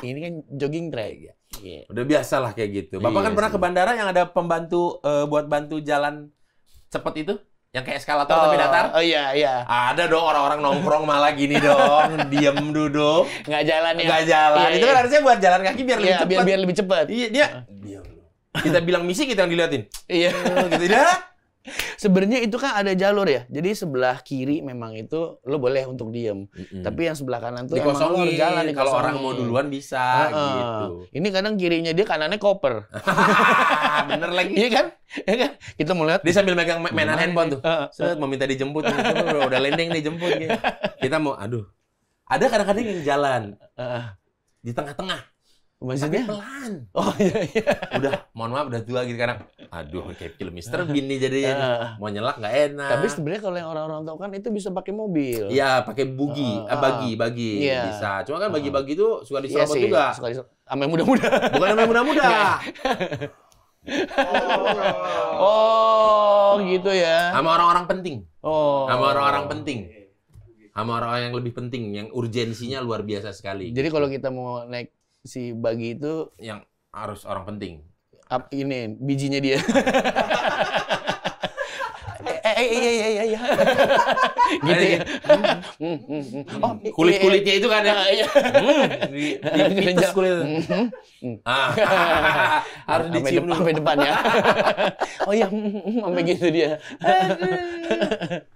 Ini kan jogging track. Yeah. Udah biasa lah kayak gitu. Bapak kan Iya pernah sih. ke bandara yang ada pembantu buat bantu jalan cepet itu? Yang kayak eskalator tapi datar? Oh iya. Ada dong orang-orang nongkrong malah gini dong, diem duduk, Nggak jalan ya. nggak jalan. Iya, Itu kan iya. harusnya buat jalan kaki biar lebih Iya, cepat. biar lebih cepat. Iya, dia diam. Kita bilang misi, kita yang diliatin. Iya. Gitu dah. Sebenarnya itu kan ada jalur ya. Jadi sebelah kiri memang itu lo boleh untuk diem. Tapi yang sebelah kanan tuh emang lo harus jalan Dikosongin. Kalau orang dikosongin. mau duluan bisa gitu. Ini kadang kirinya dia, kanannya koper. Bener lagi. Iya kan? Iya kan? Kita mau lihat. Dia sambil megang mainan handphone tuh. Heeh. Mau minta dijemput. Udah lendeng nih jemput. Gitu. Kita mau, aduh. Ada kadang-kadang yang jalan di tengah-tengah. Maksudnya? Tapi pelan. Oh iya. Udah, mohon maaf udah tua gitu kadang. Aduh, kayak film Mr. Bean nih jadinya. Mau nyelak nggak enak. Tapi sebenarnya kalau yang orang-orang tahu kan itu bisa pakai mobil. Iya, pakai bugi, bagi Iya. bisa. Cuma kan bagi-bagi itu suka Iya diserobot sih. juga. Suka sama yang muda-muda. Bukan sama yang muda-muda. Oh, gitu ya. Sama orang-orang penting. Oh. Sama orang-orang penting. Sama orang yang lebih penting, yang urgensinya luar biasa sekali. Jadi kalau kita mau naik si bagi itu Yang harus orang penting. ini bijinya dia. Iya. Gitu ya. Oh, Kulit-kulitnya itu kan ya. Iya. Dipites kulit. Harus dicium dulu. sampai depan ya. Oh iya, sampai gitu dia.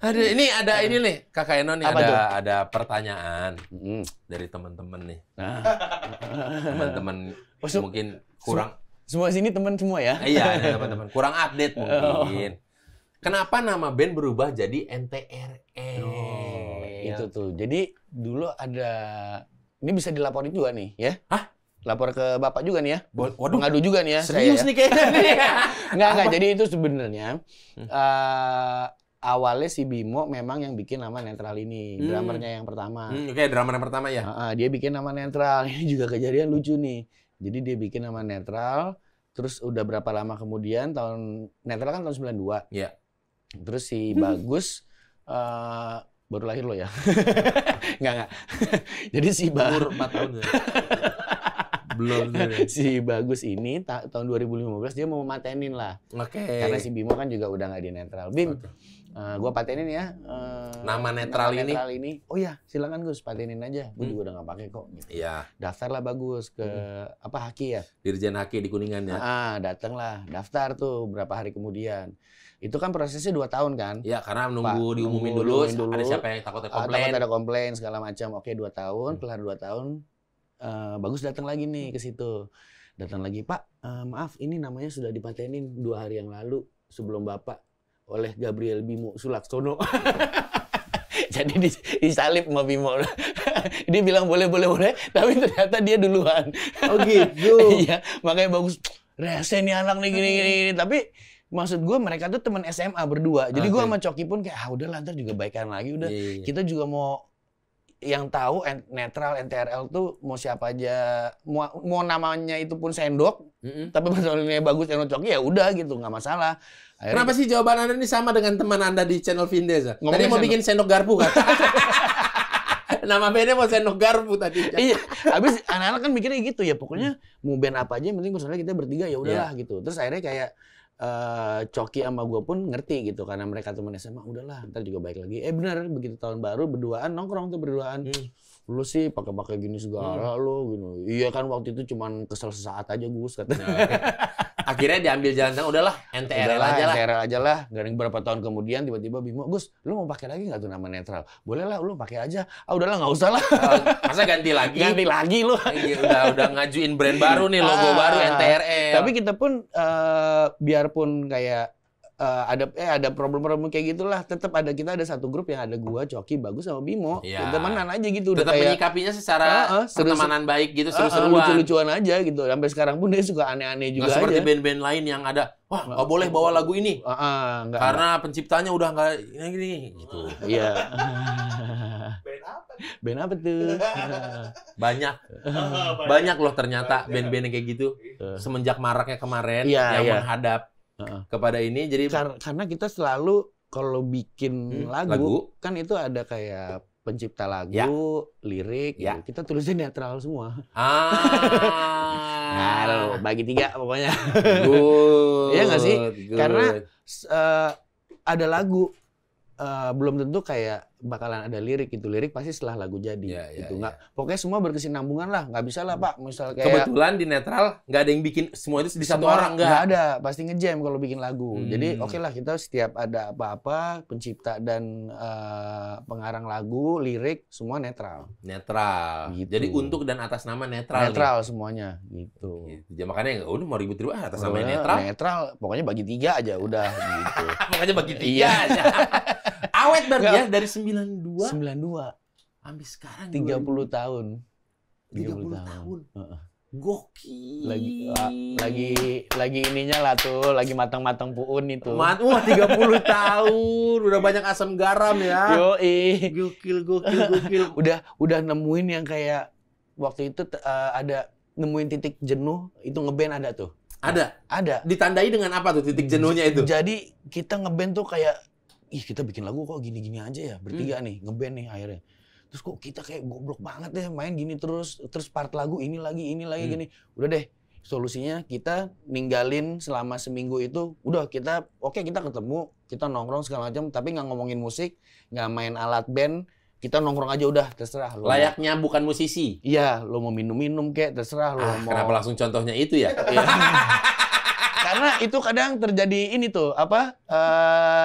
Aduh, ini ada ini nih, Kakak Eno nih Apa tuh? ada pertanyaan dari teman-teman nih. Nah, Teman-teman mungkin kurang semua sini teman semua ya. iya, ada teman-teman kurang update mungkin. Kenapa nama band berubah jadi NTRL? Itu tuh. Jadi dulu ada, ini bisa dilaporin juga nih ya. Hah? Lapor ke Bapak juga nih ya. Waduh, Ngadu juga nih ya. serius saya, ya. nih kayaknya nih. Enggak. Jadi itu sebenarnya awalnya si Bimo memang yang bikin nama netral ini, drummernya yang pertama. Oke, drama yang pertama ya. Dia bikin nama netral. Ini juga kejadian lucu nih. Jadi dia bikin nama netral, terus udah berapa lama kemudian netral kan tahun 92. Iya. Terus si Bagus baru lahir lo ya. Enggak. Jadi si Umur 4 tahun ya. Belum. si Bagus ini tahun 2015 dia mau matenin lah. Oke. Karena si Bimo kan juga udah nggak di netral. Bim, gua patenin ya. Nama netral ini. Oh ya, silakan Gus, patenin aja. Gue juga udah nggak pakai kok. Gitu. Iya. Daftar lah Bagus ke Haki ya. Dirjen Haki di Kuningan ya. Datang lah, daftar tuh berapa hari kemudian. Itu kan prosesnya 2 tahun kan. Iya, karena nunggu diumumin nunggu dulu. Ada siapa yang takutnya komplain. Takut ada komplain segala macam. Oke, 2 tahun, kelar 2 tahun. Bagus datang lagi nih ke situ. Datang lagi, Pak, maaf ini namanya sudah dipatenin 2 hari yang lalu sebelum Bapak oleh Gabriel Bimo Sulaksono. Jadi disalip sama Bimo. Dia bilang boleh, tapi ternyata dia duluan. Oh gitu. Iya, makanya Bagus. Rese nih anak nih gini. Tapi maksud gue mereka tuh teman SMA berdua. Jadi gue sama Coki pun kayak udah lantar juga baikan lagi udah. Iya. Kita juga mau yang tahu netral NTRL tuh mau siapa aja, mau namanya itu pun sendok, tapi personilnya Bagus Eno Coki ya udah gitu, nggak masalah. Akhirnya, Kenapa sih jawaban Anda ini sama dengan teman Anda di channel Vindeza? Tadi Ngomongnya mau sendok. bikin sendok garpu kan? Nama bandnya mau sendok garpu tadi. Iya, habis anak-anak kan mikirnya gitu ya, pokoknya mau band apa aja, yang penting personilnya kita bertiga ya udahlah gitu. Terus akhirnya kayak Coki sama gue pun ngerti gitu karena mereka teman SMA, udahlah ntar juga baik lagi. Bener begitu tahun baru berduaan nongkrong tuh berduaan. Lu sih pakai gini segala lu gini. Iya kan waktu itu cuman kesel sesaat aja Gus katanya. Akhirnya diambil jalan tengah, udahlah NTRL Udahlah, aja lah. NTRL aja lah. Garing berapa tahun kemudian tiba-tiba Bimo, Gus, lu mau pakai lagi nggak tuh nama netral? Boleh lah, lu pakai aja. Ah udahlah nggak usah lah. Masa ganti lagi? Ganti lagi lu. Udah ngajuin brand baru nih, logo baru NTRL. Tapi kita pun biarpun kayak ada problem-problem kayak gitulah, tetap kita ada satu grup yang ada gua, Coki, Bagus sama Bimo. Iya. Temenan aja gitu. Udah Tetap kayak menyikapinya secara seru- pertemanan baik gitu, seru-seruan. lucu-lucuan aja gitu. Sampai sekarang pun dia suka aneh-aneh Nggak juga seperti aja. band-band lain yang ada, wah nggak boleh bawa lagu ini. Nggak. Karena penciptanya udah nggak gini gitu. Iya. Band apa? Band apa tuh? Banyak loh ternyata band-band yang kayak gitu. Semenjak maraknya kemarin Iya, yang iya. menghadap kepada ini, jadi Karena kita selalu kalau bikin lagu. lagu kan itu ada kayak pencipta lagu, Ya. lirik, Ya. gitu. Kita tulisnya netral semua. Nah, lo bagi 3 pokoknya. good. Iya nggak sih? Good. Karena ada lagu belum tentu kayak bakalan ada lirik gitu. Lirik pasti setelah lagu jadi Iya, iya, gitu. Nggak, pokoknya semua berkesinambungan lah. Nggak bisa lah Pak, misal kayak kebetulan di netral nggak ada yang bikin semua itu di satu semua orang, nggak. nggak ada, pasti ngejam kalau bikin lagu. Jadi Hmm. oke lah, kita setiap ada apa-apa, pencipta dan pengarang lagu, lirik semua netral. Netral. Gitu. Jadi untuk dan atas nama netral. Netral semuanya gitu. Nih. Gitu. Ya, makanya udah mau ribut-ribut atas nama Pokoknya netral. netral, pokoknya bagi 3 aja udah gitu. Makanya bagi 3 Iya. aja. Awet berarti Nggak. ya dari 92 92, sampai sekarang 30 tahun. 30 tahun. Heeh. Gokil. Lagi ininya lah tuh, lagi matang-matang puun itu. Wah, 30 tahun. Udah banyak asam garam ya. Yoi. Gokil. Udah nemuin yang kayak waktu itu ada nemuin titik jenuh itu ngeband ada tuh. Ada. Ditandai dengan apa tuh titik jenuhnya itu? Jadi kita ngeband tuh kayak kita bikin lagu kok gini-gini aja ya, bertiga nih ngeband nih akhirnya. Terus kok kita kayak goblok banget deh main gini terus part lagu ini lagi gini. Udah deh, solusinya kita ninggalin selama seminggu itu. Udah kita ketemu, kita nongkrong segala macam, tapi nggak ngomongin musik, nggak main alat band. Kita nongkrong aja udah, terserah lo. Layaknya bukan musisi. Iya, lo mau minum-minum kek, terserah lo mau. Kenapa langsung contohnya itu ya? Karena itu kadang terjadi ini tuh,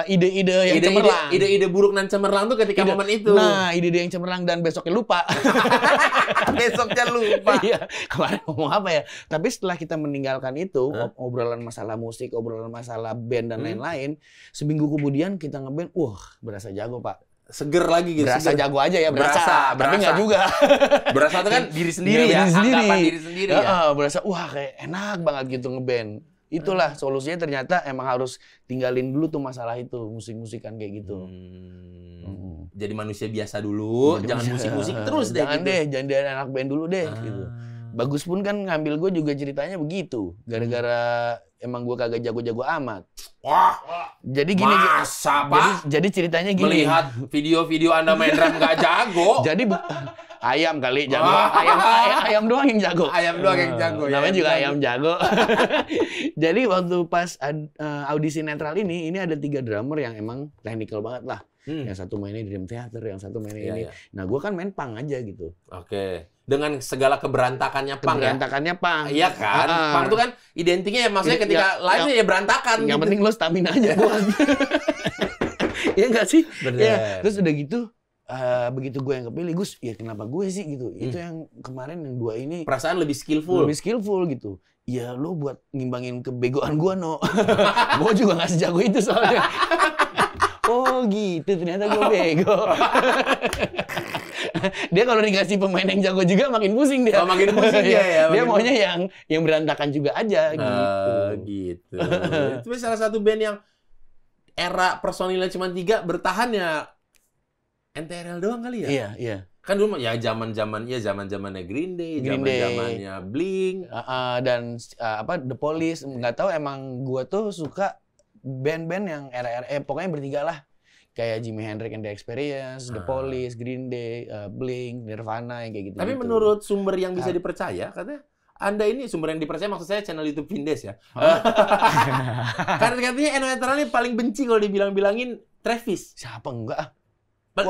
ide-ide yang cemerlang. Ide-ide buruk dan cemerlang tuh ketika momen itu. Nah, ide-ide yang cemerlang dan besoknya lupa. Besoknya lupa. Iya, kemarin ngomong apa ya? Tapi setelah kita meninggalkan itu, obrolan masalah musik, obrolan masalah band dan lain-lain, seminggu kemudian kita ngeband, berasa jago, Pak. Seger lagi gitu. Berasa jago aja ya, berasa. Tapi nggak juga. Berasa itu kan diri sendiri ya, anggapan diri sendiri ya. Berasa, kayak enak banget gitu ngeband. Itulah solusinya, ternyata emang harus tinggalin dulu tuh masalah itu, musik-musikan kayak gitu. Jadi manusia biasa dulu, jangan musik-musik terus deh. Jangan jadi anak band dulu deh gitu. Bagus pun kan ngambil gue juga ceritanya begitu. Gara-gara emang gue kagak jago-jago amat. Wah, jadi gini, masa, Pak? Jadi ceritanya gini. Melihat video-video Anda main drum nggak jago. Jadi ayam kali jago. Ayam doang yang jago. Ayam doang yang jago. Namanya juga ayam jago. Jadi waktu pas audisi netral ini ada 3 drummer yang emang technical banget lah. Yang satu mainnya di Dream Theater, yang satu mainnya ini. Iya. Nah, gue kan main punk aja gitu. Oke. Dengan segala keberantakannya punk ya. Keberantakannya punk. Iya kan? Punk itu kan identiknya ya, maksudnya ketika live ya berantakan. Yang gitu. penting lo stamina aja buat. Iya nggak sih? Bener. Ya. Terus udah gitu, begitu gue yang kepilih, Gus, ya kenapa gue sih gitu? Itu yang kemarin yang 2 ini Perasaan lebih skillful. lebih skillful gitu. Ya lo buat ngimbangin kebegoan gue, no. Gue juga nggak sejago itu soalnya. Oh gitu, ternyata gue bego. Dia kalau dikasih pemain yang jago juga makin pusing dia. Makin pusing dia ya. Dia maunya yang berantakan juga aja gitu. Gitu. Itu salah satu band yang era personilnya cuma 3 bertahan ya NTRL doang kali ya. Iya. Kan dulu ya zaman-zamannya Green Day, zaman-zamannya Blink, dan The Police. Nggak tahu, emang gua tuh suka band-band yang era-era pokoknya bertiga lah. Kayak Jimi Hendrix and the Experience, The Police, Green Day, Blink, Nirvana yang kayak gitu. Tapi menurut sumber yang bisa dipercaya, katanya Anda ini sumber yang dipercaya, maksud saya channel YouTube Vindes ya. Karena katanya NTRL ini paling benci kalau dibilang-bilangin Travis. Siapa enggak?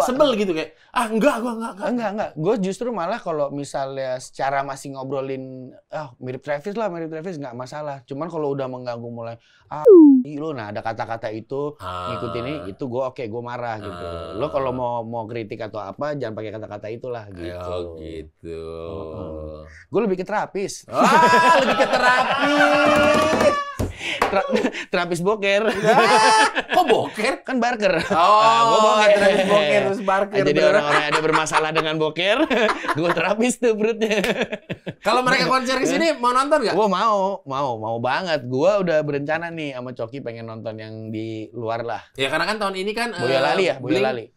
Sebel gitu kayak, enggak, gua enggak. Enggak. Gue justru malah kalau misalnya secara masih ngobrolin, mirip Travis nggak masalah. Cuman kalau udah mengganggu mulai, lo, nah ada kata-kata itu, ngikutin ini, itu gue marah gitu. Lo kalau mau kritik atau apa, jangan pakai kata-kata itulah gitu. Oh gitu. Gue lebih ke terapis. Lebih ke terapis. Terapis boker. Kok boker? Kan barker. Terapis boker terus barker. Jadi orang-orang yang ada bermasalah dengan boker, gue terapis tuh perutnya. Kalau mereka konser ke sini mau nonton nggak? Gue mau banget. Gue udah berencana nih sama Coki pengen nonton yang di luar lah. Ya karena kan tahun ini kan Boyolali.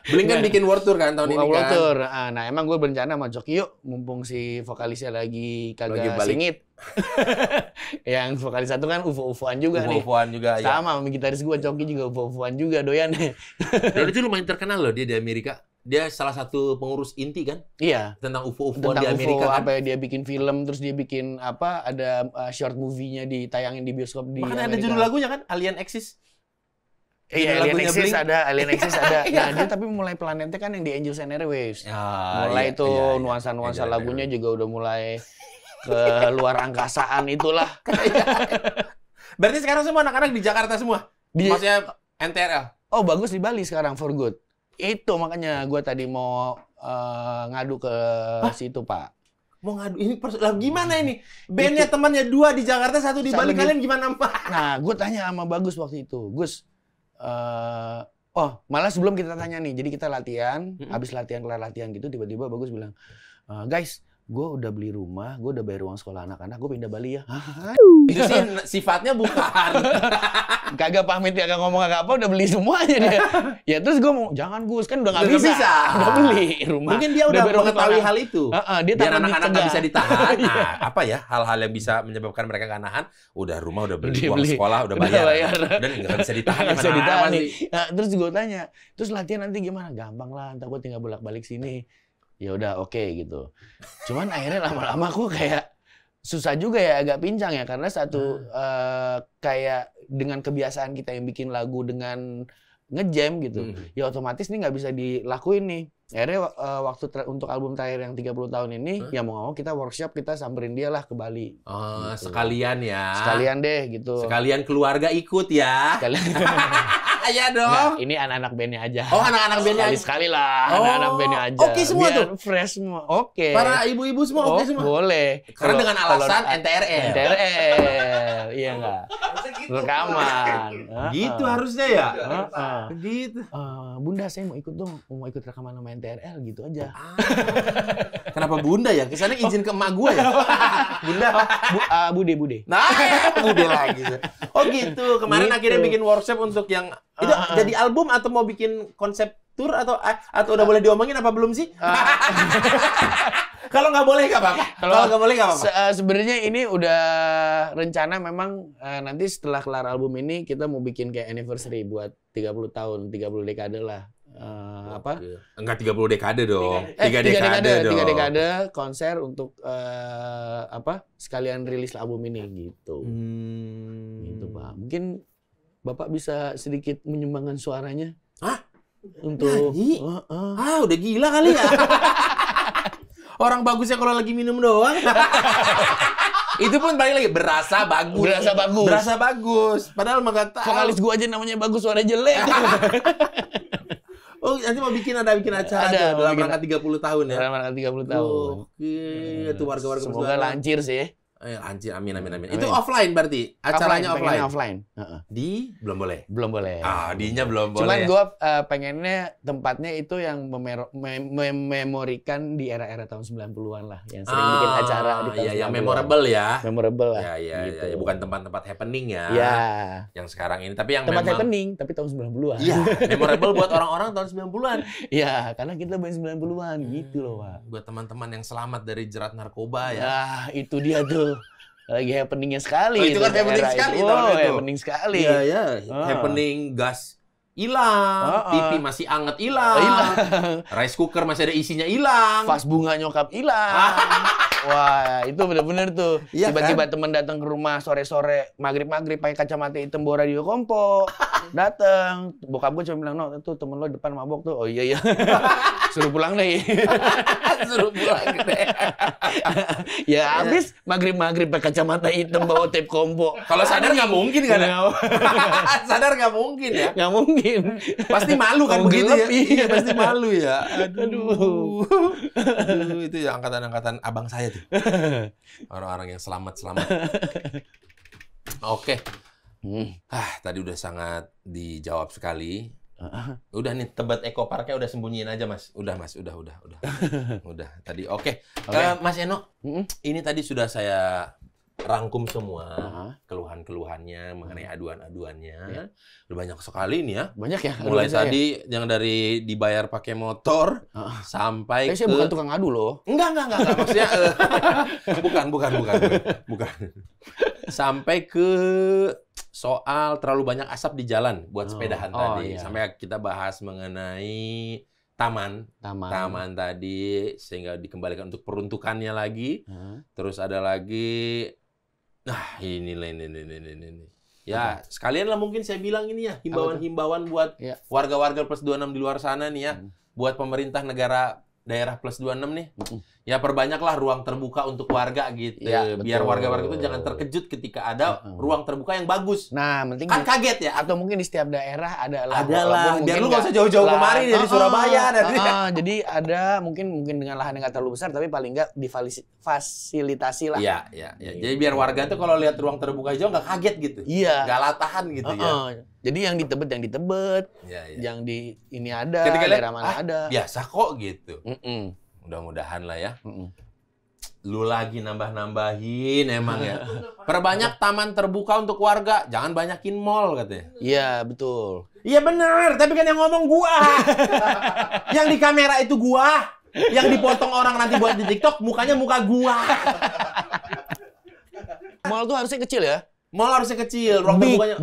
Blink kan bikin world tour kan tahun ini kan. World tour. Nah, emang gue berencana sama Coki, yuk mumpung si vokalisnya lagi kagak singit. Yang vokalis satu kan UFO-UFOan juga nih. UFO-UFOan juga ya. Sama gitaris gue Coki juga UFO-UFOan juga doyan. Dan itu lumayan terkenal loh dia di Amerika. Dia salah satu pengurus inti kan? Iya. Tentang UFO-UFOan di Amerika kan? Apa ya, dia bikin film, terus dia bikin ada short movie-nya ditayangin di bioskop di Bahkan Amerika. ada judul lagunya kan, Alien Exist. Iya, Alien Exist ada. Nah, dia tapi mulai planetnya kan yang di Angels and Airwaves. Mulai nuansa-nuansa lagunya juga udah mulai ke luar angkasaan itulah. Berarti sekarang semua anak-anak di Jakarta semua? Maksudnya NTRL? Oh, bagus di Bali sekarang for good. Itu makanya gue tadi mau ngadu ke situ, Pak. Mau ngadu ini gimana ini? Bandnya temannya 2 di Jakarta, 1 di Bali, kalian gimana, Pak? Nah, gue tanya sama Bagus waktu itu. Gus, malah sebelum kita tanya nih, jadi kita latihan, habis kelar latihan gitu, tiba-tiba Bagus bilang, guys, gue udah beli rumah, gue udah bayar uang sekolah anak-anak, gue pindah Bali ya. Itu sih sifatnya bukan. Kagak pamit, kagak ngomong kagak apa, udah beli semuanya dia. Ya terus gue mau, jangan Gus, kan udah nggak bisa. Udah beli rumah. Mungkin dia udah mengetahui hal itu. Dia biar anak-anak nggak bisa ditahan. Nah, apa ya hal-hal yang bisa menyebabkan mereka nggak nahan? Udah rumah, udah beli, uang sekolah, udah bayar. Dan nggak bisa ditahan. Nggak bisa ditahan nih. Nah, terus gue tanya, terus latihan nanti gimana? Gampang lah, ntar gue tinggal bolak-balik sini. Ya udah oke gitu. Cuman akhirnya lama-lama aku kayak susah juga ya, agak pincang ya, karena satu kayak dengan kebiasaan kita yang bikin lagu dengan ngejam gitu, ya otomatis nih nggak bisa dilakuin nih. Akhirnya waktu untuk album terakhir yang 30 tahun ini, ya mau kita workshop, kita samperin dia lah ke Bali. Gitu. Sekalian ya. Sekalian deh gitu. Sekalian keluarga ikut ya. Sekalian. Ya dong. Nggak, ini anak-anak bandnya aja. Oh, anak-anak bandnya aja. Sekali lah, anak-anak bandnya aja. Oke semua biar tuh? Fresh semua, oke. Para ibu-ibu semua oke semua? Boleh. Karena dengan alasan NTRL. NTRL, iya nggak? Rekaman. Gitu harusnya ya? Gitu. Bunda, saya mau ikut dong, mau ikut rekaman sama NTRL gitu aja. Kenapa Bunda ya? Kesannya izin ke emak gue ya? Bunda. Bude. Nah, Bude lagi. Oh gitu. Kemarin Gitu. akhirnya bikin workshop untuk yang itu jadi album atau mau bikin konsep tour atau udah boleh diomongin apa belum sih? Kalau nggak boleh nggak apa-apa. Kalau nggak boleh nggak apa-apa. Sebenarnya ini udah rencana memang nanti setelah kelar album ini kita mau bikin kayak anniversary buat 30 tahun, 30 dekade lah. Enggak 30 dekade dong. 3 dekade konser untuk sekalian rilis album ini gitu. Gitu, Pak. Mungkin Bapak bisa sedikit menyumbangkan suaranya. Hah? Untuk nyanyi? Udah gila kali ya. Orang bagusnya kalau lagi minum doang. Itu pun balik lagi berasa bagus. Padahal mah nggak tahu. Vokalis gua aja namanya bagus, suara jelek. Oh, nanti mau bikin acara dalam rangka 30 tahun ya. Dalam rangka 30 tahun. Oke, itu warga-warga semoga lancar sih. Anjir, amin. Itu offline berarti? Acaranya offline? Belum boleh? Belum boleh. D-nya belum boleh. Cuman gue pengennya tempatnya itu yang mememorikan di era-era tahun 90-an lah. Yang sering bikin acara di tahun 90-an. Yang memorable ya? Memorable lah. Iya. Bukan tempat-tempat happening ya? Iya. Yang sekarang ini. Tapi yang tempat happening, tapi tahun 90-an. Iya, memorable buat orang-orang tahun 90-an. Iya, karena kita main 90-an gitu loh, Pak. Buat teman-teman yang selamat dari jerat narkoba ya. Ya, itu dia tuh. Lagi happeningnya sekali. Itu kan happening sekali. Happening sekali. Iya. Happening gas hilang, TV masih anget hilang, rice cooker masih ada isinya hilang, vas bunga nyokap hilang. Wah, itu bener-bener tuh. Tiba-tiba temen datang ke rumah sore-sore, maghrib pakai kacamata hitam bawa radio kompo. Datang, bokap gue cuma bilang, "No, tuh temen lo depan mabok tuh." "Oh iya." Suruh pulang deh. Suruh pulang deh. Ya habis maghrib pakai kacamata hitam bawa tape kompo. Kalau sadar nggak mungkin kan? Sadar nggak mungkin ya. Nggak mungkin. Pasti malu kan Mau begitu gelap, ya? iya. Iya, pasti malu ya. Aduh. Aduh, itu ya angkatan-angkatan abang saya tuh. Orang-orang yang selamat-selamat. Oke. Tadi udah sangat dijawab sekali. Udah nih, Tebet Eco Parknya udah sembunyiin aja, Mas. Udah, Mas. Udah. Udah. Tadi oke. Mas Eno, ini tadi sudah saya rangkum semua keluhan-keluhannya mengenai aduan-aduannya. Udah banyak sekali nih ya. Banyak ya. Mulai tadi yang dari dibayar pakai motor sampai Saya bukan tukang adu loh. Enggak. Maksudnya bukan. Sampai ke soal terlalu banyak asap di jalan buat sepedahan tadi. Iya. Sampai kita bahas mengenai taman tadi sehingga dikembalikan untuk peruntukannya lagi. Terus ada lagi ini. Ya, sekalian lah mungkin saya bilang ini ya, himbauan-himbauan buat warga-warga plus 26 di luar sana nih ya. Buat pemerintah negara daerah plus 26 nih. Ya perbanyaklah ruang terbuka untuk warga gitu. Ya, biar betul. warga-warga itu jangan terkejut ketika ada ruang terbuka yang bagus. Nah, penting Kan kaget ya. atau mungkin di setiap daerah ada lah. Biar lu nggak usah jauh-jauh kemari dari Surabaya. Jadi ada mungkin dengan lahan yang nggak terlalu besar, tapi paling nggak difasilitasi lah. Iya. Jadi biar warga tuh kalau lihat ruang terbuka hijau nggak kaget gitu. Iya. Nggak latahan gitu ya. Jadi yang ditebet, yang di ini ada, Ketika daerah lihat, mana ada. biasa kok gitu. Mm-mm. Mudah-mudahan lah ya. Lu lagi nambah-nambahin emang ya. Perbanyak taman terbuka untuk warga, jangan banyakin mall katanya. Iya, betul. Iya bener, tapi kan yang ngomong gua. Yang di kamera itu gua. Yang dipotong orang nanti buat di TikTok, mukanya muka gua. Mall tuh harusnya kecil ya. Mall harusnya kecil, ruang terbukanya.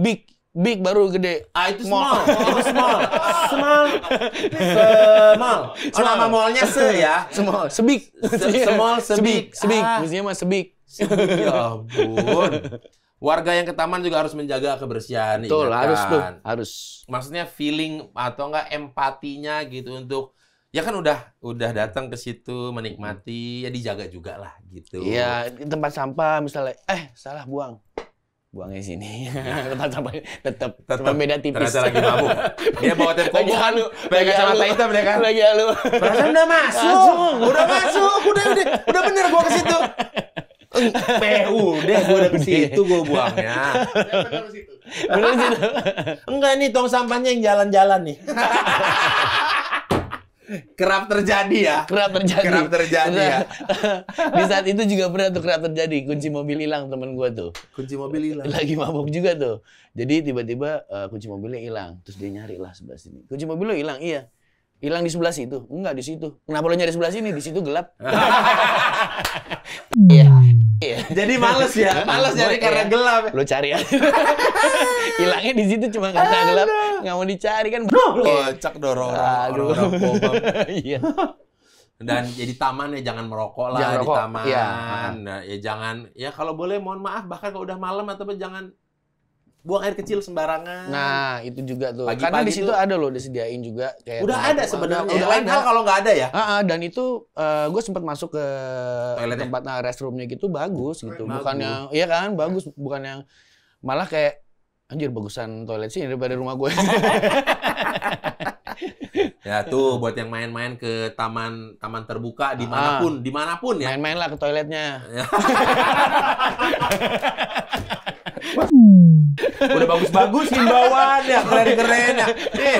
Big baru gede. Itu small. Itu small. Oh, nama mallnya ya. Small, sebig. Sebig. Mestinya mah sebig. Ya ampun. Warga yang ke taman juga harus menjaga kebersihan. Betul, harus tuh. kan? Harus. Maksudnya feeling atau enggak empatinya gitu untuk ya kan udah datang ke situ menikmati, ya dijaga juga lah gitu. Iya, di tempat sampah misalnya, salah buangnya sini. Tempat sampah tetap cuma beda tipis. Ternyata lagi mabuk. Dia bawa tape Lagi kompo kan, halu. pakai kacamata hitam dia kan. Lagi halu. Perasaan udah masuk. Udah bener gua ke situ. Udah gua udah ke situ gua buangnya. Bener situ. Enggak nih tong sampahnya yang jalan-jalan nih. Kerap terjadi ya. Kerap terjadi ya. Di saat itu juga pernah tuh kerap terjadi. Kunci mobil hilang temen gua tuh. Kunci mobil hilang. Lagi mabuk juga tuh. Jadi tiba-tiba kunci mobilnya hilang. Terus dia nyari lah sebelah sini. Kunci mobil lo hilang? Iya. Hilang di sebelah situ? Enggak, di situ. Kenapa lo nyari sebelah sini? Di situ gelap. Iya. Jadi males ya. Males nyari karena gelap. Lo cari aja. Hilangnya di situ cuma karena gelap. Nggak mau dicari kan. Kocak dorong orang pobam. Iya. Dan jadi taman ya jangan merokok lah Jangan di rokok. taman. Iya. Nah, ya jangan ya kalau boleh mohon maaf bahkan kalau udah malam atau jangan buang air kecil sembarangan. Nah, itu juga tuh. Pagi-pagi Karena di situ tuh- ada loh disediain juga kayak Udah tempat- ada sebenarnya. Udah Lain ada. hal kalau nggak ada ya. Dan itu gue sempat masuk ke Toiletnya? tempat restroomnya gitu bagus gitu. Bagus. Bukan yang iya kan bagus, bukan yang malah kayak anjir bagusan toilet sih daripada rumah gue. Ya tuh buat yang main-main ke taman terbuka dimanapun ya. Main-main lah ke toiletnya. Udah bagus-bagus himbauan ya, keren-keren ya.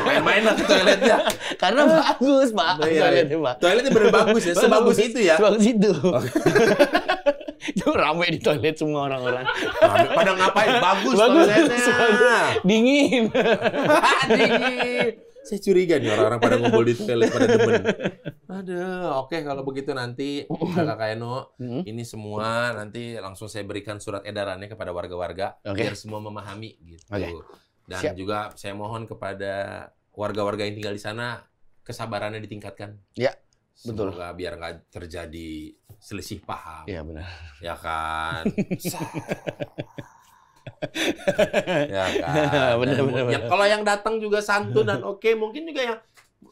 Main-main lah ke toiletnya. Karena bagus, Pak. Toiletnya, Pak. Toiletnya bener bagus ya, sebagus itu ya. Sebagus itu. Itu rame di toilet semua orang-orang. Pada ngapain? Bagus Bagus. toiletnya. Dingin. Dingin. Saya curiga nih orang-orang pada ngumpul di toilet pada demen. Aduh, oke kalau begitu nanti Kakak Eno, ini semua nanti langsung saya berikan surat edarannya kepada warga-warga biar semua memahami gitu. Oke. Dan Siap. juga saya mohon kepada warga-warga yang tinggal di sana kesabarannya ditingkatkan. Ya, betul. Semoga biar nggak terjadi selisih paham. Iya benar. Ya kan? Ya kan. Bener, Dan bener, bener. kalau yang datang juga santun dan oke, mungkin juga yang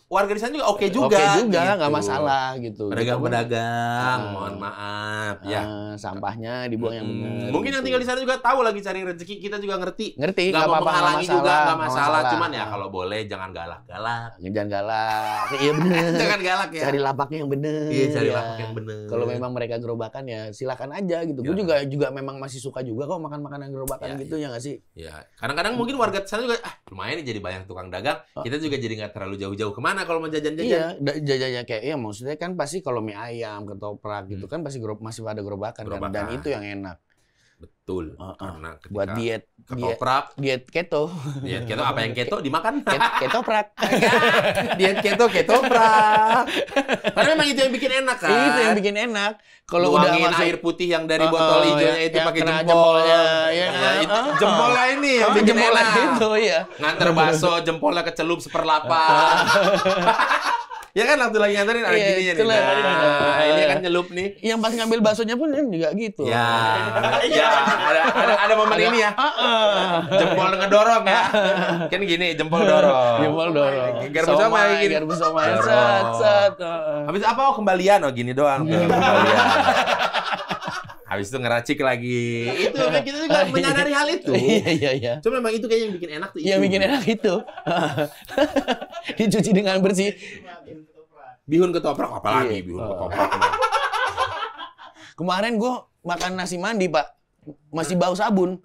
warga di sana juga oke juga. Oke juga, gitu. nggak masalah gitu. Pedagang-pedagang, Ah. mohon maaf ya. Sampahnya dibuang yang benar. Mungkin yang gitu. tinggal di sana juga tahu lagi cari rezeki, kita juga ngerti. Ngerti, Nggak mau apa-apa, menghalangi nggak juga, nggak nggak masalah. Cuman ya kalau boleh jangan galak-galak. Jangan galak. Iya bener. Jangan galak ya. Cari lapaknya yang bener. Iya, cari ya. lapak yang bener. Kalau memang mereka gerobakan ya silakan aja gitu. Gue Ya. juga memang masih suka juga kok makan makanan gerobakan Ya, gitu ya nggak sih? Ya, kadang-kadang mungkin warga di sana juga lumayan nih jadi banyak tukang dagang. Kita juga jadi nggak terlalu jauh-jauh kemana kalau mau jajan-jajan. Iya, jajannya kayak ya maksudnya kan pasti kalau mie ayam, ketoprak gitu kan pasti masih pada gerobakan kan, dan Gerobakan. itu yang enak Betul. Karena ketika buat diet ketoprak, diet keto. diet keto apa yang keto dimakan? Ketoprak. Diet keto ketoprak. Karena memang itu yang bikin enak kan. Itu yang bikin enak. Kalau udah Tuangin masuk air putih yang dari botol hijaunya itu yang pakai kena jempol. jempolnya, ya, Itu jempolnya ini yang bikin jempolnya enak. itu ya. Nganter bakso, jempolnya kecelup seperlapan. Ya kan waktu lagi nganterin ada Iya, gininya nih. itulah. Nah, ini kan nyelup nih. Yang pas ngambil baksonya pun kan juga gitu. Ya, ya ada momen ini ya. Jempol ngedorong ya. Kan gini, jempol dorong. Jempol dorong. Garpu somai gini. Garpu somai. Dorong. Sat. Habis apa? Oh, kembalian. Oh, gini doang. Kembalian. Habis itu ngeracik lagi. Itu kita juga menyadari hal itu. Iya. Cuma memang itu kayaknya yang bikin enak tuh. Yang bikin enak itu. Dicuci dengan bersih. Bihun ketoprak apalagi Iya. bihun ketoprak. Kemarin gue makan nasi mandi, Pak. Masih bau sabun.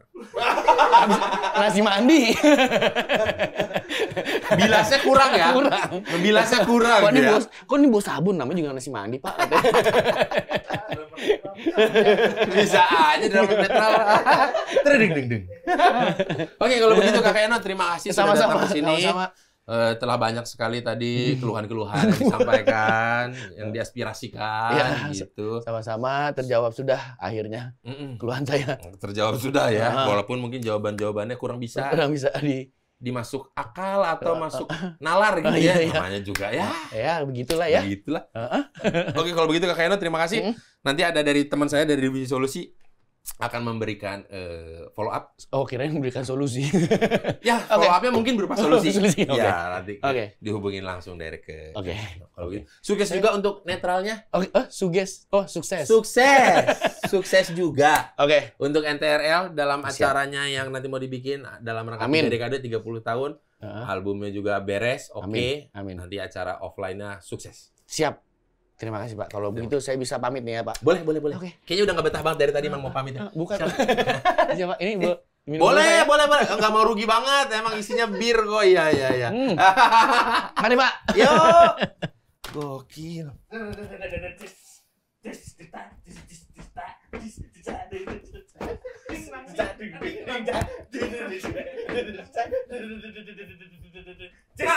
Habis nasi mandi. Bilasnya kurang ya? Kurang. Bilasnya kurang Kok ini ya? kok ini bau sabun namanya juga nasi mandi, Pak. Bisa aja dalam netral. Terding. Oke, kalau begitu Kakak Eno terima kasih sudah datang ke sini. Sama-sama. Telah banyak sekali tadi keluhan-keluhan yang disampaikan, yang diaspirasikan Ya, gitu. Sama-sama terjawab sudah akhirnya keluhan saya. Terjawab sudah ya, walaupun mungkin jawaban-jawabannya kurang bisa Kurang bisa dimasuk akal atau masuk nalar gitu ya. Iya. Namanya juga ya. ya begitulah ya. Begitulah. Oke, kalau begitu Kakak Eno terima kasih. Nanti ada dari teman saya dari Divisi Solusi akan memberikan follow up. Oh, kirain memberikan solusi. Ya, follow up-nya mungkin berupa solusi. Solusi, oke. Ya, nanti Oke. dihubungin langsung dari ke. Oke. Kalau gitu. Sukses juga untuk netralnya. Oke, sukses. Oh, sukses. Sukses. Sukses juga Oke. untuk NTRL dalam Siap. acaranya yang nanti mau dibikin dalam rangka Amin. dekade 30 tahun. Albumnya juga beres, oke. Amin. Nanti acara offline-nya sukses. Siap. Terima kasih, Pak. Kalau begitu saya bisa pamit nih ya, Pak. Boleh. Oke. Kayaknya udah nggak betah banget dari tadi Mang mau pamit ya. Bukan, Pak. Siapa? Ini minum dulu, Boleh. Pak, ya? Nggak mau rugi banget. Emang isinya bir kok. Iya. Mari, Pak. Yuk. Gokil. Just